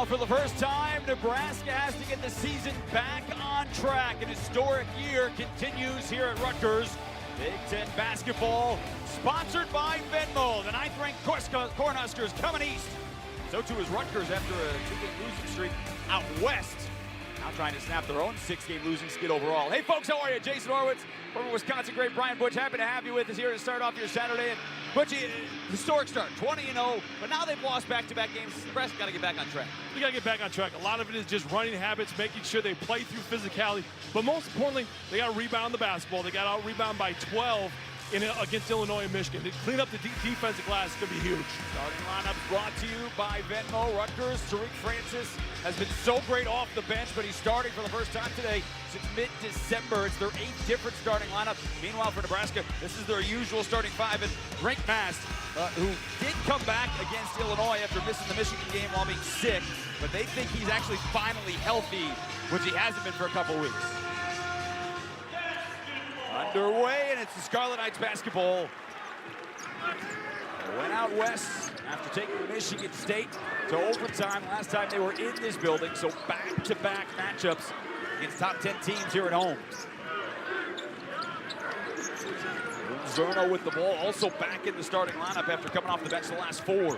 Well, for the first time, Nebraska has to get the season back on track. An historic year continues here at Rutgers. Big Ten basketball, sponsored by Venmo. The 9th-ranked Cornhuskers coming east. So too is Rutgers after a 2-game losing streak out west. Now trying to snap their own 6-game losing skid overall. Hey folks, how are you? Jason Horowitz, former Wisconsin great Brian Butch. Happy to have you with us here to start off your Saturday. And Butchie, historic start, 20-0, but now they've lost back-to-back games. Nebraska got to get back on track. They got to get back on track. A lot of it is just running habits, making sure they play through physicality. But most importantly, they got to rebound the basketball. They got to out-rebound by 12 against Illinois and Michigan. To clean up the defensive glass is going to be huge. Starting lineups brought to you by Venmo. Rutgers, Tariq Francis has been so great off the bench, but he's starting for the first time today since mid-December. It's their 8th different starting lineup. Meanwhile, for Nebraska, this is their usual starting 5. And Rink Mast, who did come back against Illinois after missing the Michigan game while being sick, but they think he's actually finally healthy, which he hasn't been for a couple weeks. Underway, and it's the Scarlet Knights basketball. They went out west after taking Michigan State to overtime. Last time they were in this building, so back-to-back matchups against top 10 teams here at home. Zerno with the ball, also back in the starting lineup after coming off the bench the last 4.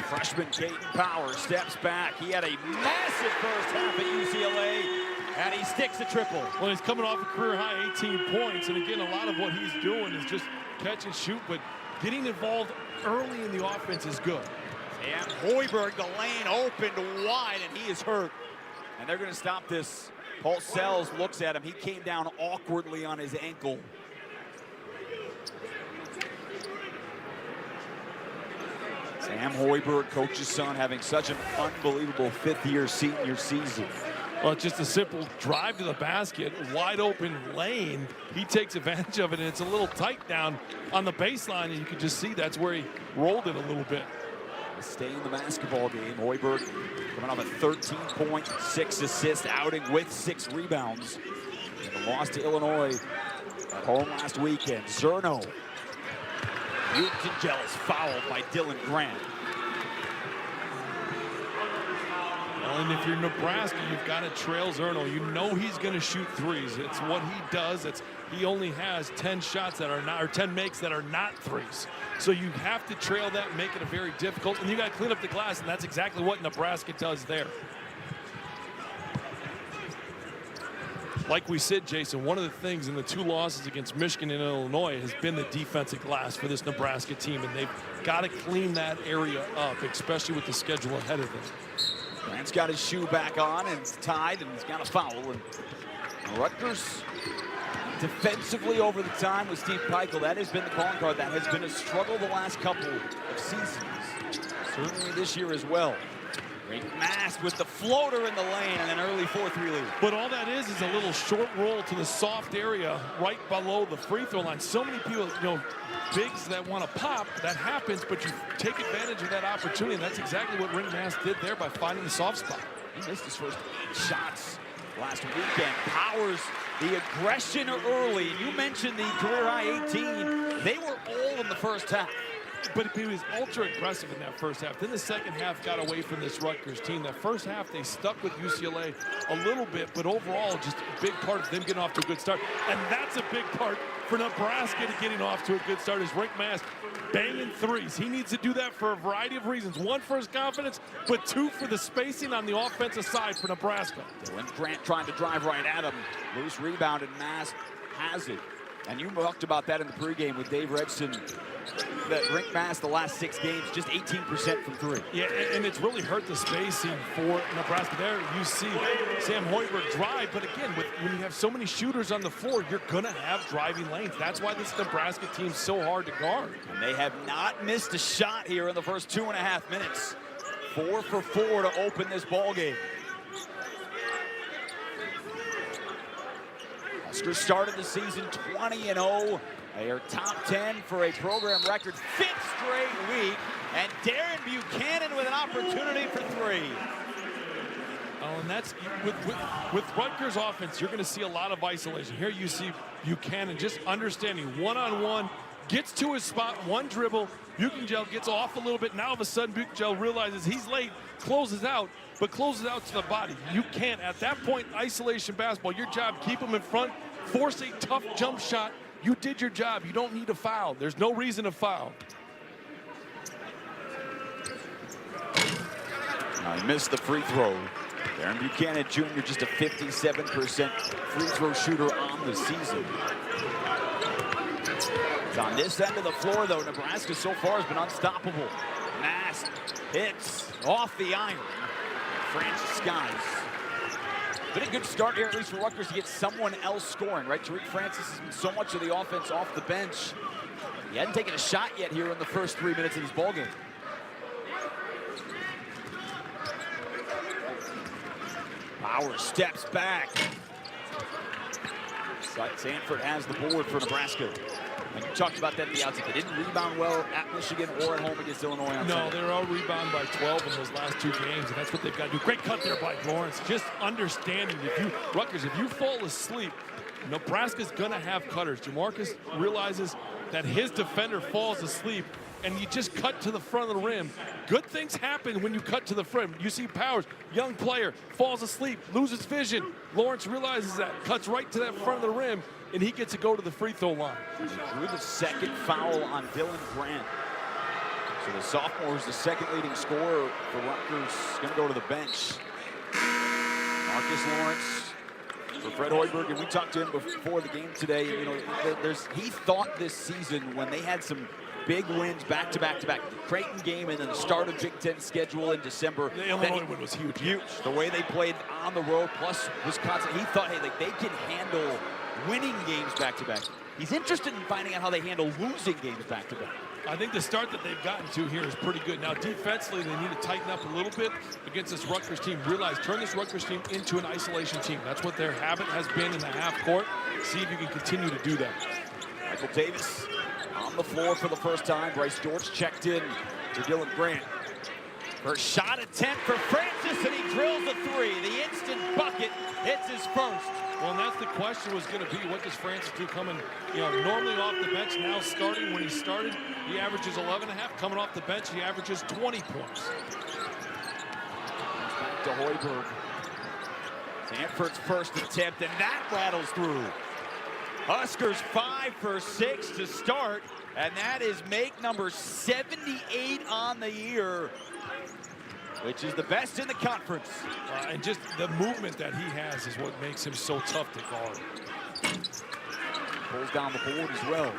Freshman Caden Power steps back. He had a massive first half at UCLA. And he sticks a triple. Well, he's coming off a career-high 18 points. And again, a lot of what he's doing is just catch and shoot, but getting involved early in the offense is good. And Hoiberg, the lane opened wide, and he is hurt. And they're going to stop this. Paul Sells looks at him. He came down awkwardly on his ankle. Sam Hoiberg, coach's son, having such an unbelievable 5th-year senior season. Well, it's just a simple drive to the basket, wide open lane. He takes advantage of it, and it's a little tight down on the baseline, and you can just see that's where he rolled it a little bit. Stay in the basketball game. Hoiberg coming off a 13-point, 6-assist outing with 6 rebounds. And the loss to Illinois at home last weekend. Zerno. Newton Jealous fouled by Dylan Grant. And if you're Nebraska, you've got to trail Zerno. You know he's going to shoot threes. It's what he does. He only has 10 shots that are not, or 10 makes that are not threes. So you have to trail that, make it a very difficult, and you got to clean up the glass, and that's exactly what Nebraska does there. Like we said, Jason, one of the things in the 2 losses against Michigan and Illinois has been the defensive glass for this Nebraska team, and they've got to clean that area up, especially with the schedule ahead of them. Grant's got his shoe back on, and it's tied, and he's got a foul. And Rutgers defensively over the time with Steve Peichel. That has been the calling card. That has been a struggle the last couple of seasons. Certainly this year as well. Great Mast with the floater in the lane and an early 4-3 lead. But all that is a little short roll to the soft area right below the free throw line. So many people, bigs that want to pop, that happens, but you take advantage of that opportunity, and that's exactly what Ring Mast did there by finding the soft spot. He missed his first 8 shots last weekend. Powers, the aggression early. You mentioned the career-high 18. They were all in the first half. But he was ultra aggressive in that first half. Then the second half got away from this Rutgers team. That first half, they stuck with UCLA a little bit, but overall, just a big part of them getting off to a good start. And that's a big part for Nebraska to getting off to a good start is Rink Mast banging threes. He needs to do that for a variety of reasons. 1, for his confidence, but 2, for the spacing on the offensive side for Nebraska. Dylan Grant trying to drive right at him. Loose rebound, and Mast has it. And you talked about that in the pregame with Dave Redson. That Rink Mast the last 6 games, just 18% from 3. Yeah, and it's really hurt the spacing for Nebraska. There you see Sam Hoiberg drive, but again, when you have so many shooters on the floor, you're going to have driving lanes. That's why this Nebraska team's so hard to guard. And they have not missed a shot here in the first 2.5 minutes. 4 for 4 to open this ball game. Huskers started the season 20-0. They are top 10 for a program record 5th straight week. And Darren Buchanan with an opportunity for 3. Oh, and that's with Rutgers offense, you're going to see a lot of isolation. Here you see Buchanan just understanding one-on-one gets to his spot, one dribble, Buchengel gets off a little bit. Now all of a sudden Buchengel realizes he's late, closes out, but closes out to the body. You can't, at that point, isolation basketball, your job, keep him in front, force a tough jump shot. You did your job. You don't need a foul. There's no reason to foul. He missed the free throw. Darren Buchanan Jr. just a 57% free throw shooter on the season. It's on this end of the floor, though. Nebraska so far has been unstoppable. Mass hits off the iron. Francis Skies. Been a good start here, at least for Rutgers, to get someone else scoring, right? Tariq Francis has been so much of the offense off the bench. He hadn't taken a shot yet here in the first 3 minutes of this ballgame. Power steps back. Sanford has the board for Nebraska. And you talked about that at the outset. They didn't rebound well at Michigan or at home against Illinois on Sunday. No, they were all rebounded by 12 in those last 2 games, and that's what they've got to do. Great cut there by Lawrence. Just understanding, Rutgers, if you fall asleep, Nebraska's going to have cutters. Jamarcus realizes that his defender falls asleep, and you just cut to the front of the rim. Good things happen when you cut to the rim. You see Powers, young player, falls asleep, loses vision. Lawrence realizes that, cuts right to that front of the rim, and he gets to go to the free throw line. He drew the second foul on Dylan Grant. So the sophomore is the second leading scorer for Rutgers. Going to go to the bench. Marcus Lawrence for Fred Hoiberg, and we talked to him before the game today. You know, he thought this season when they had some big wins back to back to back, the Creighton game and then the start of Big Ten schedule in December. The Illinois win was huge. The way they played on the road, plus Wisconsin, he thought, hey, like they can handle winning games back to back. He's interested in finding out how they handle losing games back to back. I think the start that they've gotten to here is pretty good. Now, defensively, they need to tighten up a little bit against this Rutgers team. Turn this Rutgers team into an isolation team. That's what their habit has been in the half court. See if you can continue to do that. Michael Davis on the floor for the first time. Bryce George checked in to Dylan Grant. First shot attempt for Francis, and he drills a 3. The instant bucket hits his first. Well, and that's the question was going to be, what does Francis do coming, normally off the bench, now starting. When he started, he averages 11.5. Coming off the bench, he averages 20 points. Back to Hoiberg. Sanford's first attempt, and that rattles through. Huskers 5 for 6 to start, and that is make number 78 on the year, which is the best in the conference. And just the movement that he has is what makes him so tough to guard. Pulls down the board as well.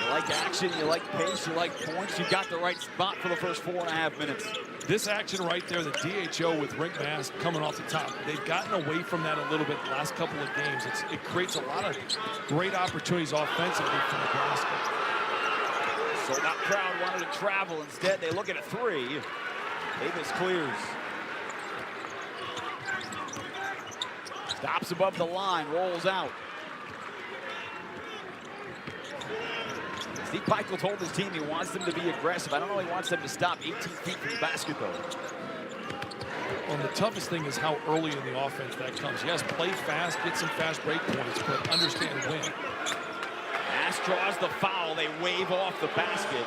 You like action, you like pace, you like points. You got the right spot for the first 4.5 minutes. This action right there, the DHO with Rick Mass coming off the top. They've gotten away from that a little bit the last couple of games. It creates a lot of great opportunities offensively for Nebraska. So that crowd wanted to travel. Instead, they look at a 3. Davis clears. Stops above the line, rolls out. Steve Pikiell told his team he wants them to be aggressive. I don't know, he wants them to stop 18 feet from the basket, though. Well, the toughest thing is how early in the offense that comes. Yes, play fast, get some fast break points, but understand when. Mass draws the foul. They wave off the basket.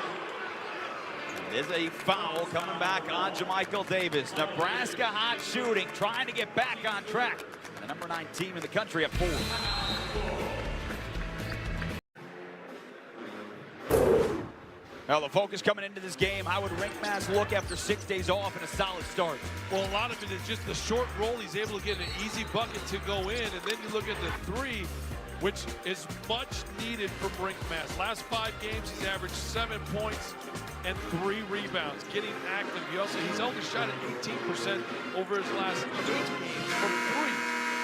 There's a foul coming back on Jamichael Davis. Nebraska hot shooting, trying to get back on track. The number 9 team in the country at 4. Well, the focus coming into this game, how would Rink Mass look after 6 days off and a solid start? Well, a lot of it is just the short roll. He's able to get an easy bucket to go in, and then you look at the 3, which is much needed from Rink Mass. Last 5 games, he's averaged 7 points and 3 rebounds. Getting active. He's only shot at 18% over his last 8 games from 3.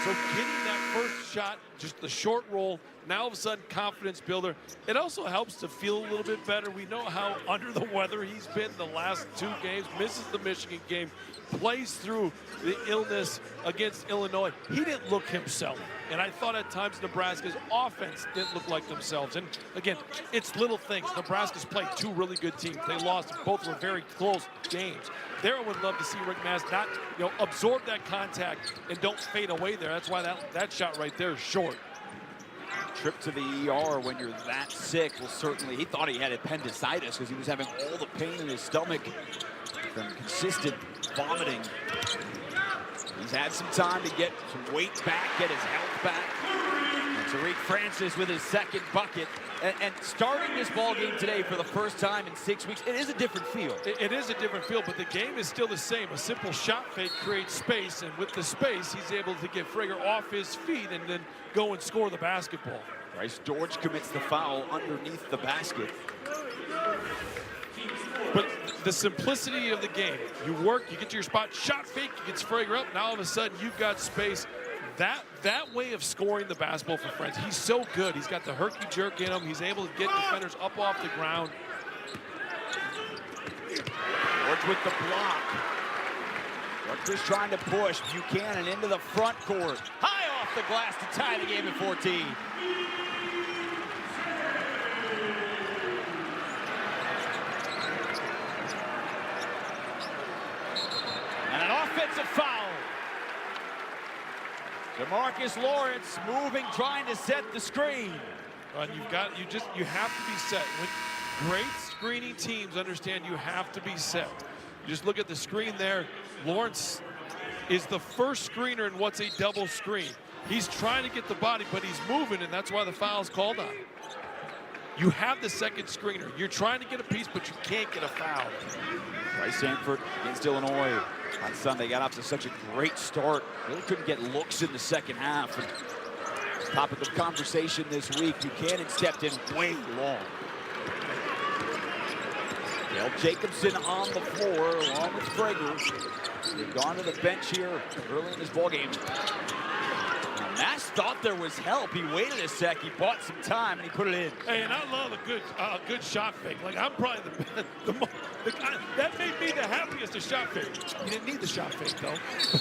So getting that first shot, just the short roll, now all of a sudden confidence builder. It also helps to feel a little bit better. We know how under the weather he's been the last 2 games, misses the Michigan game, plays through the illness against Illinois. He didn't look himself. And I thought at times Nebraska's offense didn't look like themselves. And again, it's little things. Nebraska's played 2 really good teams. They lost. Both were very close games. There, I would love to see Rick Mass not, absorb that contact and don't fade away there. That's why that shot right there is short. trip to the ER when you're that sick will certainly, he thought he had appendicitis because he was having all the pain in his stomach from consistent vomiting. He's had some time to get some weight back, get his health back. And Tariq Francis with his second bucket. And starting this ball game today for the first time in 6 weeks, it is a different feel. It is a different feel, but the game is still the same. A simple shot fake creates space, and with the space, he's able to get Frager off his feet and then go and score the basketball. Bryce George commits the foul underneath the basket. But the simplicity of the game, you work, you get to your spot, shot fake, you get Frager up, now all of a sudden you've got space. That way of scoring the basketball for Francis, he's so good. He's got the herky jerk in him. He's able to get defenders up off the ground. George with the block. Rutgers trying to push Buchanan into the front court. High off the glass to tie the game at 14. And an offensive foul. DeMarcus Lawrence moving, trying to set the screen. And you have to be set. When great screening teams understand you have to be set. You just look at the screen there. Lawrence is the first screener in what's a double screen. He's trying to get the body, but he's moving, and that's why the foul's called on. You have the second screener. You're trying to get a piece, but you can't get a foul. Bryce Sanford against Illinois on Sunday got off to such a great start. Really couldn't get looks in the second half. And topic of conversation this week, Buchanan stepped in way long. Dale Jacobson on the floor along with Frager. They've gone to the bench here early in this ballgame. Nash thought there was help. He waited a sec, he bought some time, and he put it in. Hey, and I love a good shot fake. Like, I'm probably the guy that made me the happiest of shot fake. He didn't need the shot fake, though.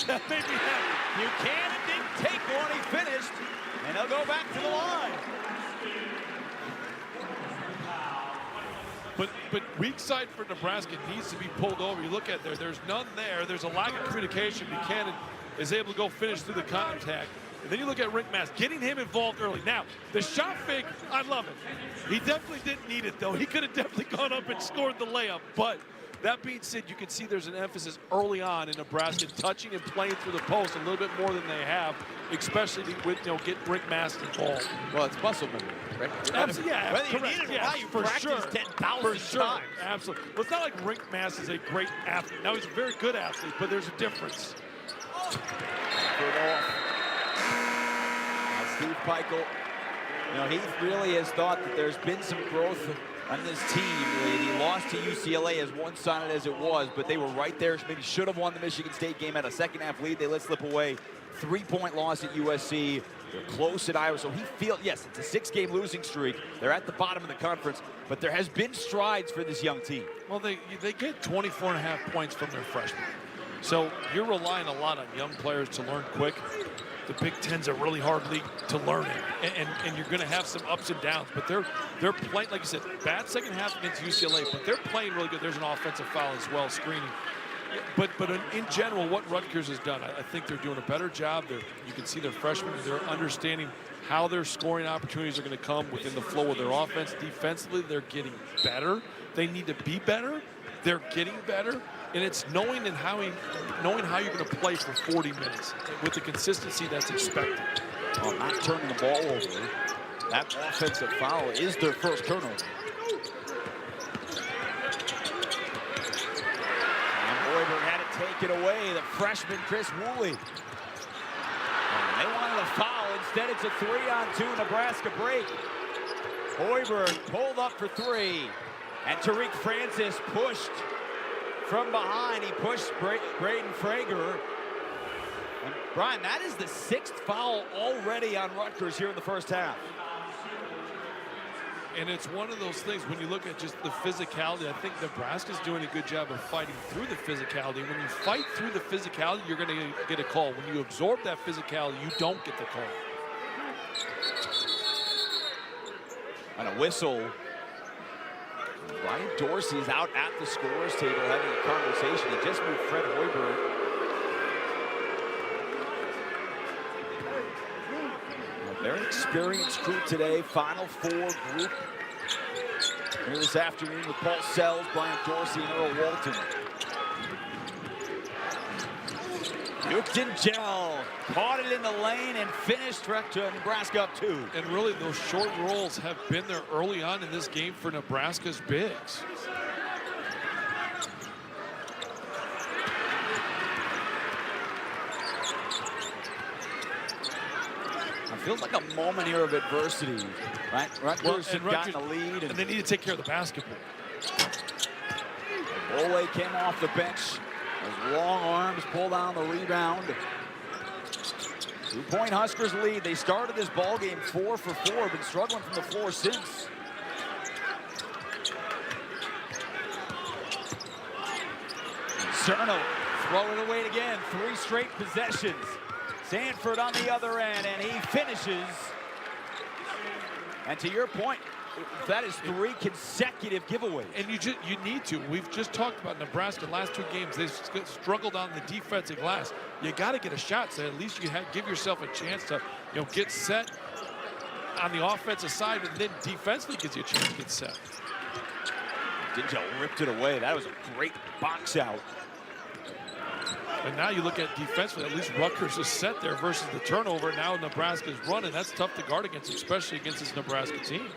That made me happy. Buchanan didn't take one, he finished, and he'll go back to the line. But weak side for Nebraska needs to be pulled over. You look at there's none there. There's a lack of communication. Buchanan is able to go finish through the contact. And then you look at Rick Mass, getting him involved early. Now, the shot fake, I love it. He definitely didn't need it, though. He could have definitely gone up and scored the layup. But that being said, you can see there's an emphasis early on in Nebraska touching and playing through the post a little bit more than they have, especially with, get Rick Mass involved. Well, it's muscle memory, right? Absolutely, yeah, whether you correct. need it or Yeah, not, you for practice sure. 10,000 For sure, times. absolutely. Well, it's not like Rick Mass is a great athlete. Now, he's a very good athlete, but there's a difference. Steve Peichel, he really has thought that there's been some growth on this team. He lost to UCLA as one-sided as it was, but they were right there. Maybe should have won the Michigan State game, at a second-half lead. They let slip away. 3-point loss at USC. They're close at Iowa, so he feels, yes, it's a 6-game losing streak. They're at the bottom of the conference, but there has been strides for this young team. Well, they get 24.5 points from their freshmen. So you're relying a lot on young players to learn quick. The Big Ten's a really hard league to learn in, and you're going to have some ups and downs. But they're playing, like you said, bad second half against UCLA, but they're playing really good. There's an offensive foul as well, screening. But in general, what Rutgers has done, I think they're doing a better job. You can see their freshmen, they're understanding how their scoring opportunities are going to come within the flow of their offense. Defensively, they're getting better. They need to be better. They're getting better. And it's knowing how you're going to play for 40 minutes with the consistency that's expected. Well, not turning the ball over. That offensive foul is their first turnover. And Hoiberg had it taken away. The freshman Chris Woolley. And they wanted a foul. Instead, it's a 3-on-2 Nebraska break. Hoiberg pulled up for 3. And Tariq Francis pushed from behind. He pushed Braden Frager. And Brian, that is the 6th foul already on Rutgers here in the first half. And it's one of those things, when you look at just the physicality, I think Nebraska's doing a good job of fighting through the physicality. When you fight through the physicality, you're going to get a call. When you absorb that physicality, you don't get the call. And a whistle. Ryan Dorsey's out at the scorer's table having a conversation. He just moved Fred Hoiberg Very experienced crew today. Final four group here this afternoon with Paul Sells, Brian Dorsey, and Earl Walton. Newton Gel caught it in the lane and finished Nebraska up 2. And really, those short rolls have been there early on in this game for Nebraska's bigs. It feels like a moment here of adversity, right? Rutgers had gotten the lead. And they need to take care of the basketball. Ole came off the bench. His long arms pull down the rebound. 2-point Huskers lead. They started this ball game 4 for 4. Been struggling from the floor since. Cerno throw it away again. 3 straight possessions. Sanford on the other end, and he finishes. And to your point, that is 3 consecutive giveaways. And you need to. We've just talked about Nebraska last 2 games. They've struggled on the defensive glass. You got to get a shot, so at least you give yourself a chance to get set on the offensive side, and then defensively gives you a chance to get set. Dingle ripped it away. That was a great box out. And now you look at defensively, at least Rutgers is set there versus the turnover. Now Nebraska's running. That's tough to guard against, especially against this Nebraska team.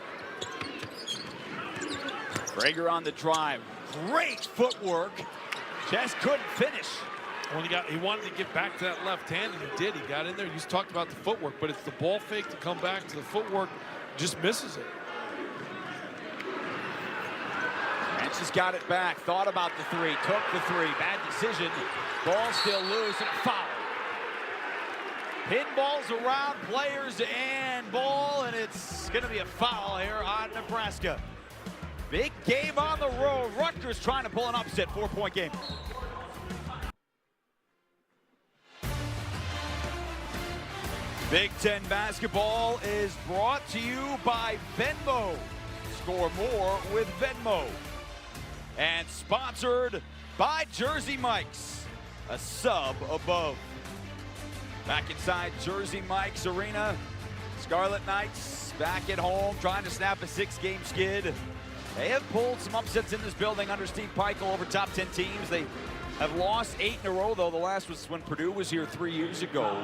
Frager on the drive. Great footwork. Just couldn't finish. When he wanted to get back to that left hand, and he did. He got in there. You just talked about the footwork, but it's the ball fake to come back to the footwork. Just misses it. Francis got it back. Thought about the 3. Took the 3. Bad decision. Ball still loose and foul. Pinballs around players and ball, and it's going to be a foul here on Nebraska. Big game on the road. Rutgers trying to pull an upset. 4-point game. Big Ten basketball is brought to you by Venmo. Score more with Venmo. And sponsored by Jersey Mike's, a sub above. Back inside Jersey Mike's arena. Scarlet Knights back at home trying to snap a 6-game skid. They have pulled some upsets in this building under Steve Peichel over top 10 teams. They have lost 8 in a row, though. The last was when Purdue was here 3 years ago.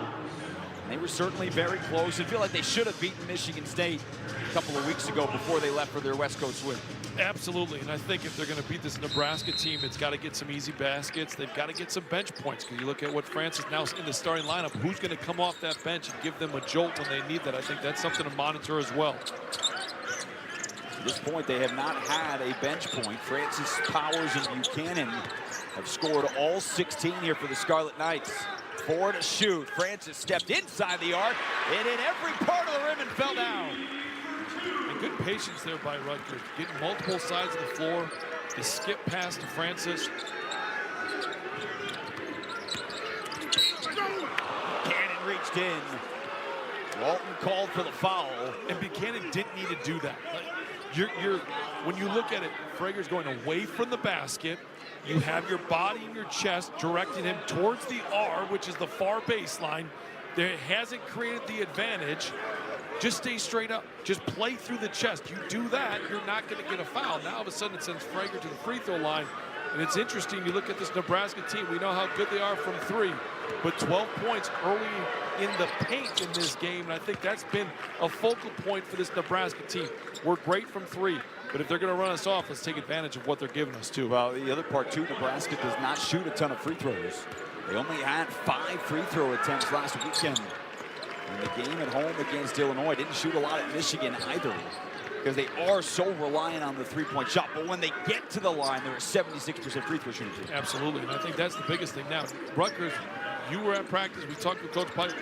And they were certainly very close. I feel like they should have beaten Michigan State a couple of weeks ago before they left for their West Coast swim. Absolutely, and I think if they're going to beat this Nebraska team, it's got to get some easy baskets. They've got to get some bench points. Because you look at what Francis now in the starting lineup, who's going to come off that bench and give them a jolt when they need that? I think that's something to monitor as well. At this point, they have not had a bench point. Francis, Powers, and Buchanan have scored all 16 here for the Scarlet Knights. 4 to shoot. Francis stepped inside the arc. It hit every part of the rim and fell down. And good patience there by Rutgers, getting multiple sides of the floor. The skip pass to Francis. Buchanan reached in. Walton called for the foul. And Buchanan didn't need to do that. When you look at it, Frager's going away from the basket. You have your body and your chest directing him towards the R, which is the far baseline. There hasn't created the advantage. Just stay straight up. Just play through the chest. You do that, you're not going to get a foul. Now all of a sudden it sends Frager to the free throw line. And it's interesting, you look at this Nebraska team, we know how good they are from 3, but 12 points early in the paint in this game, and I think that's been a focal point for this Nebraska team. We're great from 3, but if they're going to run us off, let's take advantage of what they're giving us too. Well, the other part too, Nebraska does not shoot a ton of free throws. They only had 5 free throw attempts last weekend. In the game at home against Illinois, didn't shoot a lot at Michigan either, because they are so reliant on the 3-point shot. But when they get to the line, they're a 76% free throw shooting team. Absolutely, and I think that's the biggest thing now. Rutgers, you were at practice. We talked with Coach Pike.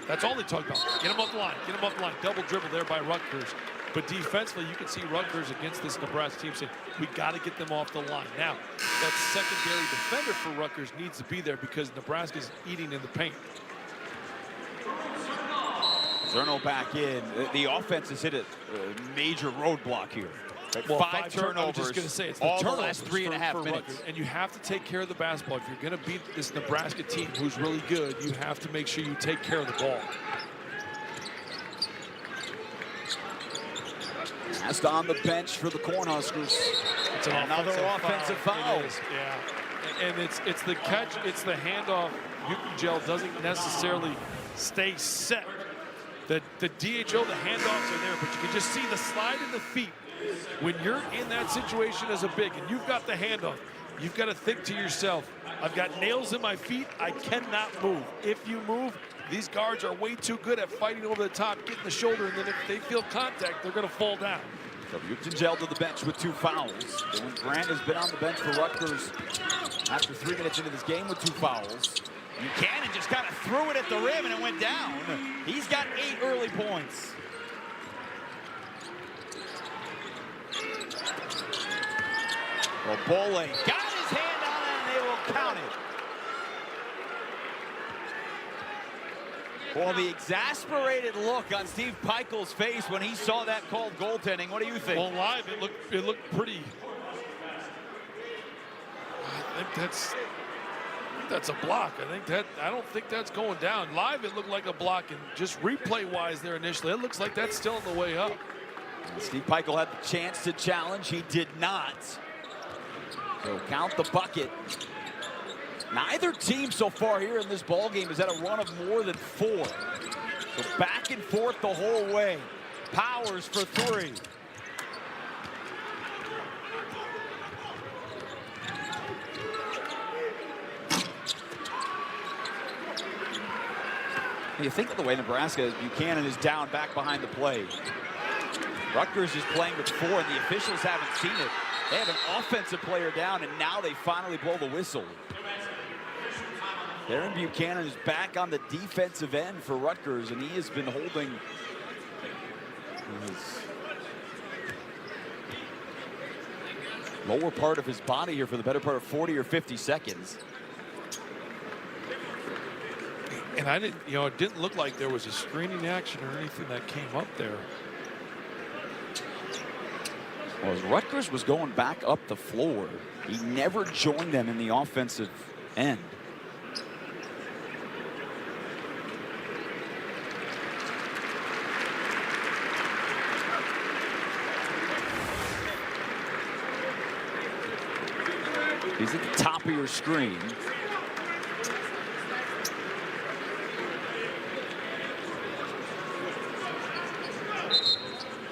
That's all they talked about. Get them up the line. Get them up the line. Double dribble there by Rutgers. But defensively, you can see Rutgers against this Nebraska team saying, we got to get them off the line. Now, that secondary defender for Rutgers needs to be there because Nebraska's eating in the paint. Zerno back in. The offense has hit a major roadblock here. Well, 5 turnovers. I was just going to say, it's all the the last 3.5 minutes. Rutgers. And you have to take care of the basketball. If you're going to beat this Nebraska team who's really good, you have to make sure you take care of the ball. Last on the bench for the Cornhuskers. It's another offensive foul. Yeah, and it's the catch, it's the handoff. Gel doesn't necessarily stay set. The DHO, the handoffs are there, but you can just see the slide in the feet. When you're in that situation as a big and you've got the handoff, you've got to think to yourself, I've got nails in my feet, I cannot move. If you move, these guards are way too good at fighting over the top, getting the shoulder, and then if they feel contact, they're going to fall down. So Gel to the bench with 2 fouls. Dylan Grant has been on the bench for Rutgers after 3 minutes into this game with 2 fouls. Buchanan just kind of threw it at the rim and it went down. He's got 8 early points. Well, Bole got his hand on it and they will count it. Well, the exasperated look on Steve Pikiell's face when he saw that called goaltending. What do you think? Well, live, it looked pretty. I think that's a block. I don't think that's going down. Live, it looked like a block, and just replay-wise there initially, it looks like that's still on the way up. Steve Pikiell had the chance to challenge. He did not. So count the bucket. Neither team so far here in this ball game has had a run of more than 4. So back and forth the whole way. Powers for 3. You think of the way Nebraska, Buchanan is down back behind the play. Rutgers is playing with 4, and the officials haven't seen it. They have an offensive player down, and now they finally blow the whistle. Darren Buchanan is back on the defensive end for Rutgers, and he has been holding his lower part of his body here for the better part of 40 or 50 seconds. And I didn't, it didn't look like there was a screening action or anything that came up there. Well, as Rutgers was going back up the floor, he never joined them in the offensive end. He's at the top of your screen.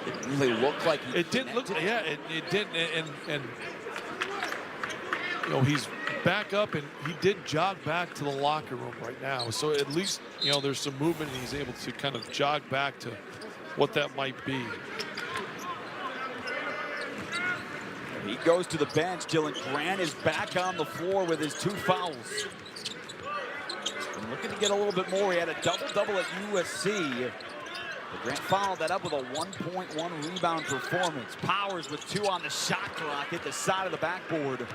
It really looked like it didn't look. Yeah, it didn't. And he's back up, and he did jog back to the locker room right now. So at least there's some movement, and he's able to kind of jog back to what that might be. He goes to the bench. Dylan Grant is back on the floor with his 2 fouls. And looking to get a little bit more. He had a double-double at USC. But Grant followed that up with a 1.1 rebound performance. Powers with 2 on the shot clock, hit the side of the backboard.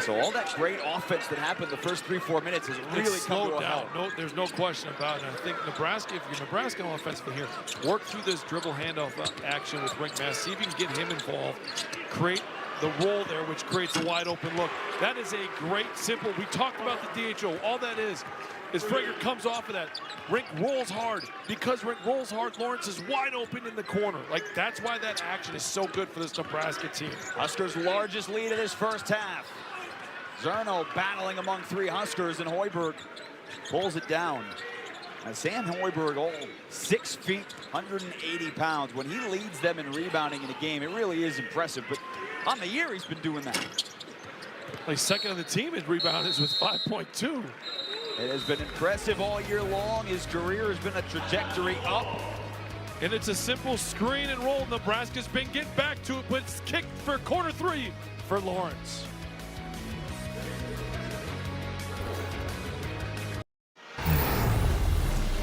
So all that great offense that happened the first 3-4 minutes has really come to a head. No, there's no question about it. I think Nebraska, if you're Nebraska offensively here, work through this dribble handoff action with Rick Mass. See if you can get him involved. Create the roll there, which creates a wide open look. That is a great, simple. We talked about the DHO. All that is Frager comes off of that. Rink rolls hard. Because Rink rolls hard, Lawrence is wide open in the corner. Like, that's why that action is so good for this Nebraska team. Huskers' largest lead of this first half. Zerno battling among 3 Huskers, and Hoiberg pulls it down. Now, Sam Hoiberg, 6 feet, 180 pounds. When he leads them in rebounding in a game, it really is impressive. But on the year, he's been doing that. He's second on the team in rebounders with 5.2. It has been impressive all year long. His career has been a trajectory up. And it's a simple screen and roll. Nebraska's been getting back to it, but it's kicked for quarter 3 for Lawrence.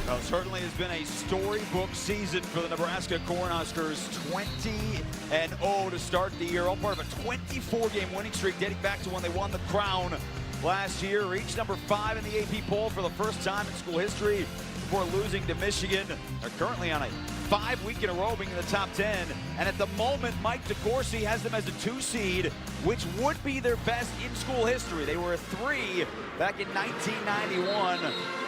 Well, it certainly has been a storybook season for the Nebraska Cornhuskers. 20-0 to start the year, all part of a 24-game winning streak dating back to when they won the crown last year. Reached number 5 in the AP poll for the first time in school history before losing to Michigan. They're currently on a 5 week in a row being in the top 10. And at the moment, Mike DeCourcy has them as a 2 seed, which would be their best in school history. They were a 3 back in 1991,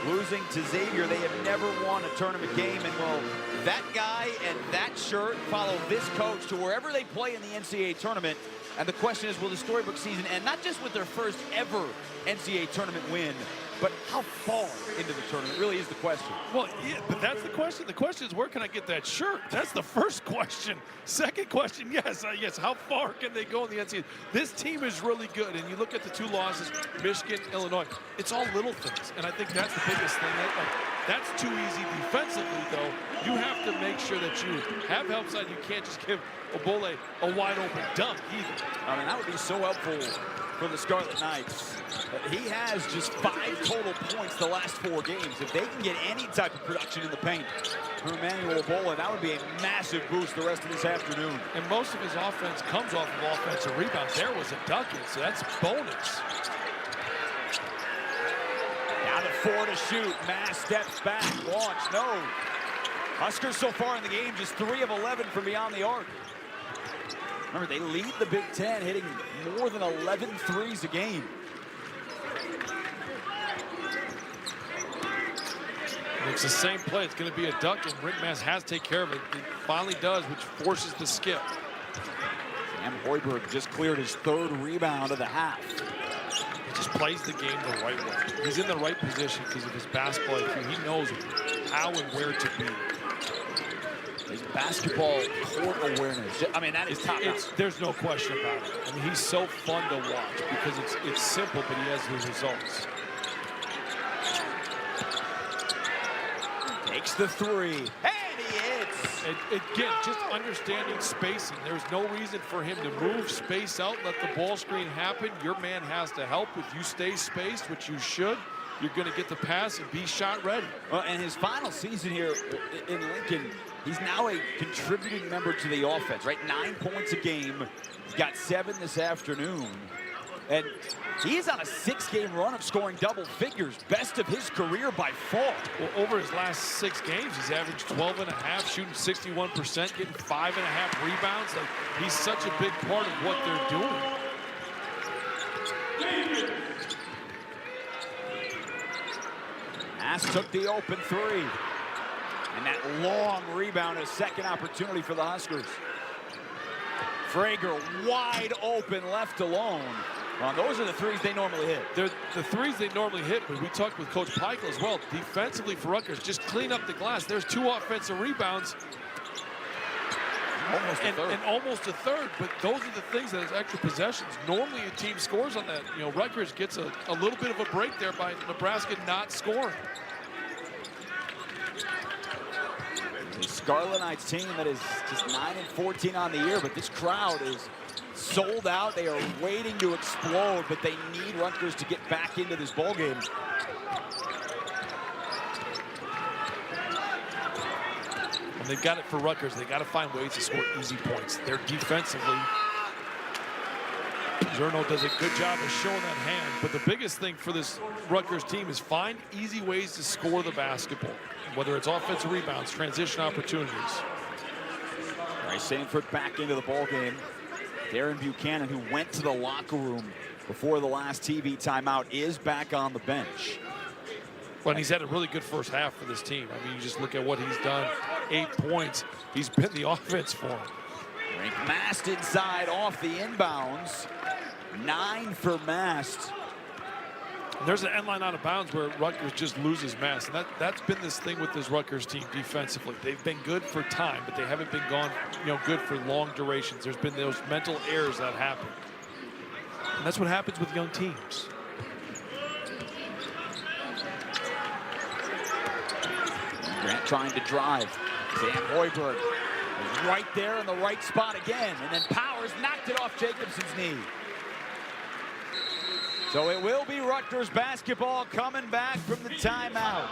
losing to Xavier. They have never won a tournament game. And will that guy and that shirt follow this coach to wherever they play in the NCAA tournament? And the question is, will the Storybook season end not just with their first ever NCAA tournament win, but how far into the tournament really is the question. Well, yeah, but that's the question. The question is, where can I get that shirt? That's the first question. Second question, yes, how far can they go in the NCAA? This team is really good, and you look at the 2 losses, Michigan, Illinois, it's all little things, and I think that's the biggest thing. That's too easy defensively, though. You have to make sure that you have help side. You can't just give Obole a wide-open dunk either. I mean, that would be so helpful for the Scarlet Knights. He has just 5 total points the last 4 games. If they can get any type of production in the paint from Emmanuel Obole, that would be a massive boost the rest of this afternoon. And most of his offense comes off of offensive rebounds. There was a dunk in, so that's bonus. Down to 4 to shoot. Mass steps back. Launch. No. Huskers so far in the game, just 3 of 11 from beyond the arc. Remember, they lead the Big Ten, hitting more than 11 threes a game. It's the same play. It's going to be a dunk, and Rick Mass has to take care of it. He finally does, which forces the skip. Sam Hoiberg just cleared his 3rd rebound of the half. He just plays the game the right way. He's in the right position because of his basketball IQ. He knows how and where to be. His basketball court awareness. I mean, that is top notch. There's no question about it. I mean, he's so fun to watch because it's simple, but he has the results. Takes the 3, and he hits. Again, just understanding spacing. There's no reason for him to move, space out, let the ball screen happen. Your man has to help. If you stay spaced, which you should, you're going to get the pass and be shot ready. Well, and his final season here in Lincoln, he's now a contributing member to the offense, right? 9 points a game. He's got 7 this afternoon. And he is on a 6-game run of scoring double figures, best of his career by far. Well, over his last 6 games, he's averaged 12.5, shooting 61%, getting 5.5 rebounds. Like, he's such a big part of what they're doing. Mass took the open 3. And that long rebound, a second opportunity for the Huskers. Frager wide open, left alone. Well, those are the threes they normally hit. They're the threes they normally hit, but we talked with Coach Peichel as well. Defensively for Rutgers, just clean up the glass. There's 2 offensive rebounds. And almost a third, but those are the things that is extra possessions. Normally a team scores on that. You know, Rutgers gets a little bit of a break there by Nebraska not scoring. The Scarlet Knights team that is just 9-14 on the year, but this crowd is sold out. They are waiting to explode, but they need Rutgers to get back into this ballgame. And they've got it for Rutgers. They got to find ways to score easy points. They're defensively. Zerno does a good job of showing that hand, but the biggest thing for this Rutgers team is find easy ways to score the basketball, whether it's offensive rebounds, transition opportunities. All right, Sanford back into the ballgame. Darren Buchanan, who went to the locker room before the last TV timeout, is back on the bench. Well, and he's had a really good first half for this team. I mean, you just look at what he's done. 8 points. He's been the offense for him. Frank Mast inside off the inbounds. 9 for Mast. And there's an end line out of bounds where Rutgers just loses Mast. And that's been this thing with this Rutgers team defensively. They've been good for time, but they haven't been good for long durations. There's been those mental errors that happen. And that's what happens with young teams. Grant trying to drive. Sam Hoiberg is right there in the right spot again. And then Powers knocked it off Jacobson's knee. So it will be Rutgers basketball coming back from the timeout.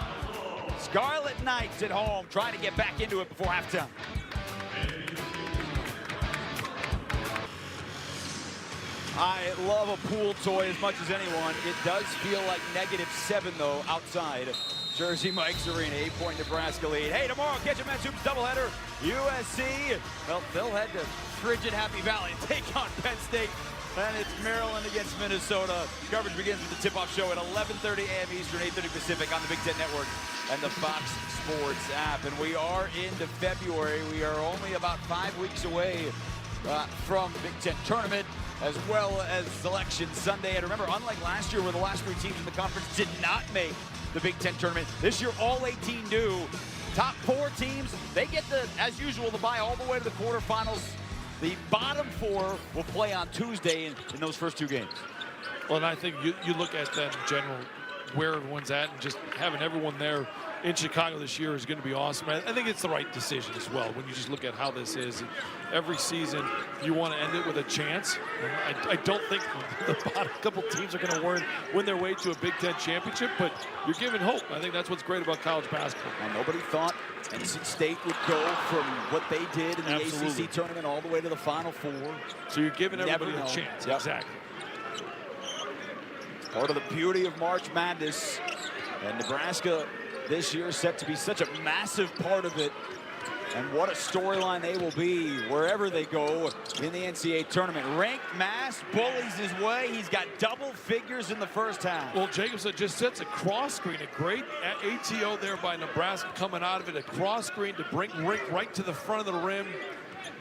Scarlet Knights at home trying to get back into it before halftime. I love a pool toy as much as anyone. It does feel like -7, though, outside Jersey Mike's Arena. 8-point Nebraska lead. Hey, tomorrow, catch a men's hoops doubleheader. USC, well, they'll head to frigid Happy Valley and take on Penn State. And it's Maryland against Minnesota. Coverage begins with the tip-off show at 11:30 a.m. Eastern, 8:30 Pacific on the Big Ten Network and the Fox Sports app. And we are into February. We are only about 5 weeks away from the Big Ten tournament, as well as Selection Sunday. And remember, unlike last year where the last 3 teams in the conference did not make the Big Ten tournament, this year all 18 do. Top 4 teams, they get the, as usual, the bye all the way to the quarterfinals. The bottom 4 will play on Tuesday in those first 2 games. Well, and I think you look at that in general, where everyone's at, and just having everyone there in Chicago this year is going to be awesome. I think it's the right decision as well when you just look at how this is. Every season, you want to end it with a chance. I don't think the bottom couple teams are going to win their way to a Big Ten championship, but you're giving hope. I think that's what's great about college basketball. And nobody thought NC State would go from what they did in the ACC tournament all the way to the Final Four. So you're giving everybody a chance. Yep. Exactly. Part of the beauty of March Madness, and Nebraska this year is set to be such a massive part of it. And what a storyline they will be wherever they go in the NCAA tournament. Ranked Mass bullies his way. He's got double figures in the first half. Well, Jacobson just sets a cross screen. A great ATO there by Nebraska coming out of it. A cross screen to bring Rink right to the front of the rim.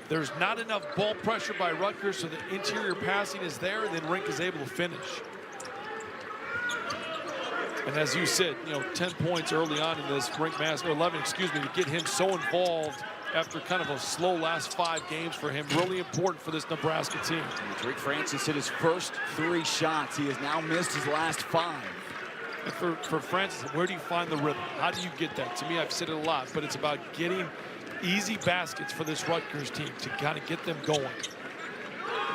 There's not enough ball pressure by Rutgers, so the interior passing is there, and then Rink is able to finish. And as you said, 10 points early on in this, Rink Mass, or 11, excuse me, to get him so involved after kind of a slow last 5 games for him. Really important for this Nebraska team. Drake Francis hit his first 3 shots. He has now missed his last 5. And for Francis, where do you find the rhythm? How do you get that? To me, I've said it a lot, but it's about getting easy baskets for this Rutgers team to kind of get them going.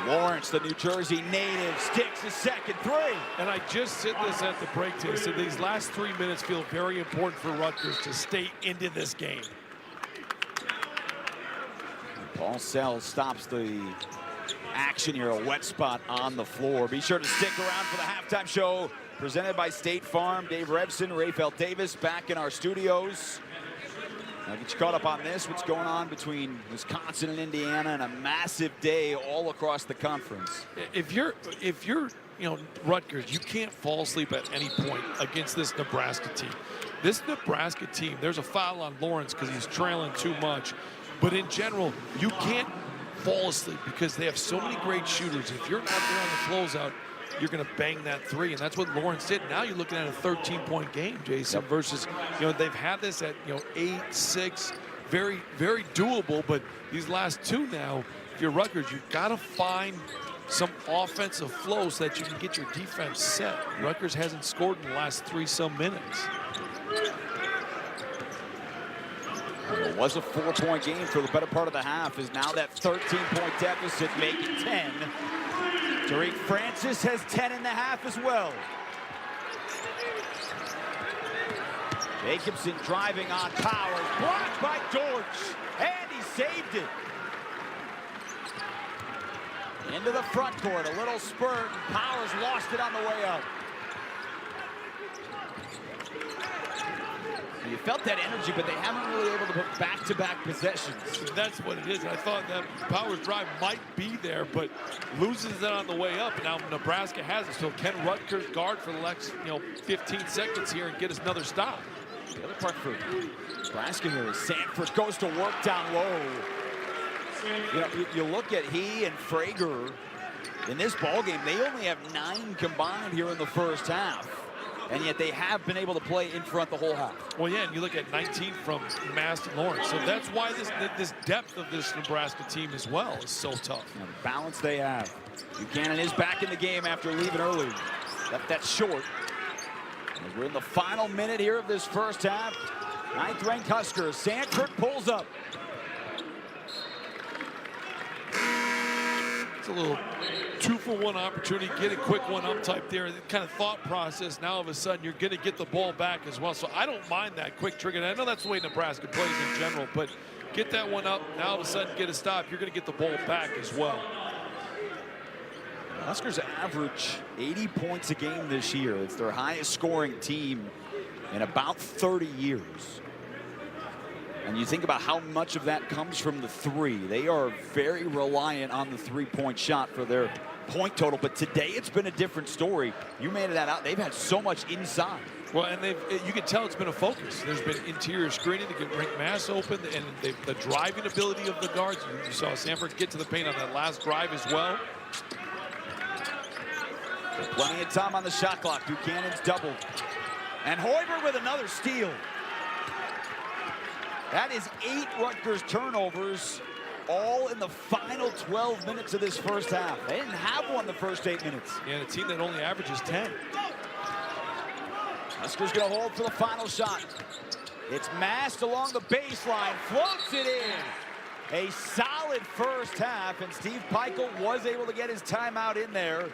Lawrence, the New Jersey native, sticks his second 3. And I just said this at the break today. So these last 3 minutes feel very important for Rutgers to stay into this game. Paul Sells stops the action here, a wet spot on the floor. Be sure to stick around for the halftime show presented by State Farm. Dave Rebson, Rafael Davis back in our studios. I'll get you caught up on this, what's going on between Wisconsin and Indiana, and a massive day all across the conference. If you're Rutgers, you can't fall asleep at any point against this Nebraska team. This Nebraska team, there's a foul on Lawrence because he's trailing too much. But in general, you can't fall asleep because they have so many great shooters. If you're not there on the closeout, you're going to bang that 3, and that's what Lawrence did. Now you're looking at a 13-point game, Jason, versus, they've had this at, 8, 6, very, very doable, but these last 2 now, if you're Rutgers, you've got to find some offensive flow so that you can get your defense set. Rutgers hasn't scored in the last 3-some minutes. It was a 4-point game for the better part of the half. Is now that 13-point deficit make it 10. Tariq Francis has 10 in the half as well. Jacobson driving on Powers, blocked by Dortch, and he saved it. Into the front court, a little spurt, and Powers lost it on the way up. You felt that energy, but they haven't really able to put back-to-back possessions. That's what it is. I thought that Powers drive might be there, but loses it on the way up. Now Nebraska has it. So can Rutgers guard for the next 15 seconds here and get us another stop? The other part for Nebraska here is Sanford goes to work down low. You look at he and Frager in this ballgame, they only have 9 combined here in the first half. And yet they have been able to play in front the whole half. Well, yeah, and you look at 19 from Mass and Lawrence. So that's why this depth of this Nebraska team as well is so tough. And the balance they have. Buchanan is back in the game after leaving early. Left that short. As we're in the final minute here of this first half. 9th-ranked Huskers. Sanford pulls up. It's a little 2-for-1 opportunity, get a quick one up type there. The kind of thought process, now all of a sudden you're going to get the ball back as well. So I don't mind that quick trigger. And I know that's the way Nebraska plays in general, but get that one up, now all of a sudden get a stop. You're going to get the ball back as well. Huskers average 80 points a game this year. It's their highest scoring team in about 30 years. And you think about how much of that comes from the three. They are very reliant on the three-point shot for their point total. But today it's been a different story. You made that out. They've had so much inside. Well, and you can tell it's been a focus. There's been interior screening to get Rick Mass open, and the driving ability of the guards. You saw Sanford get to the paint on that last drive as well. Plenty of time on the shot clock. Buchanan's doubled. And Hoiberg with another steal. That is 8 Rutgers turnovers, all in the final 12 minutes of this first half. They didn't have one the first 8 minutes. Yeah, and a team that only averages 10. Huskers gonna hold for the final shot. It's masked along the baseline, floats it in. A solid first half, and Steve Pikiell was able to get his timeout in there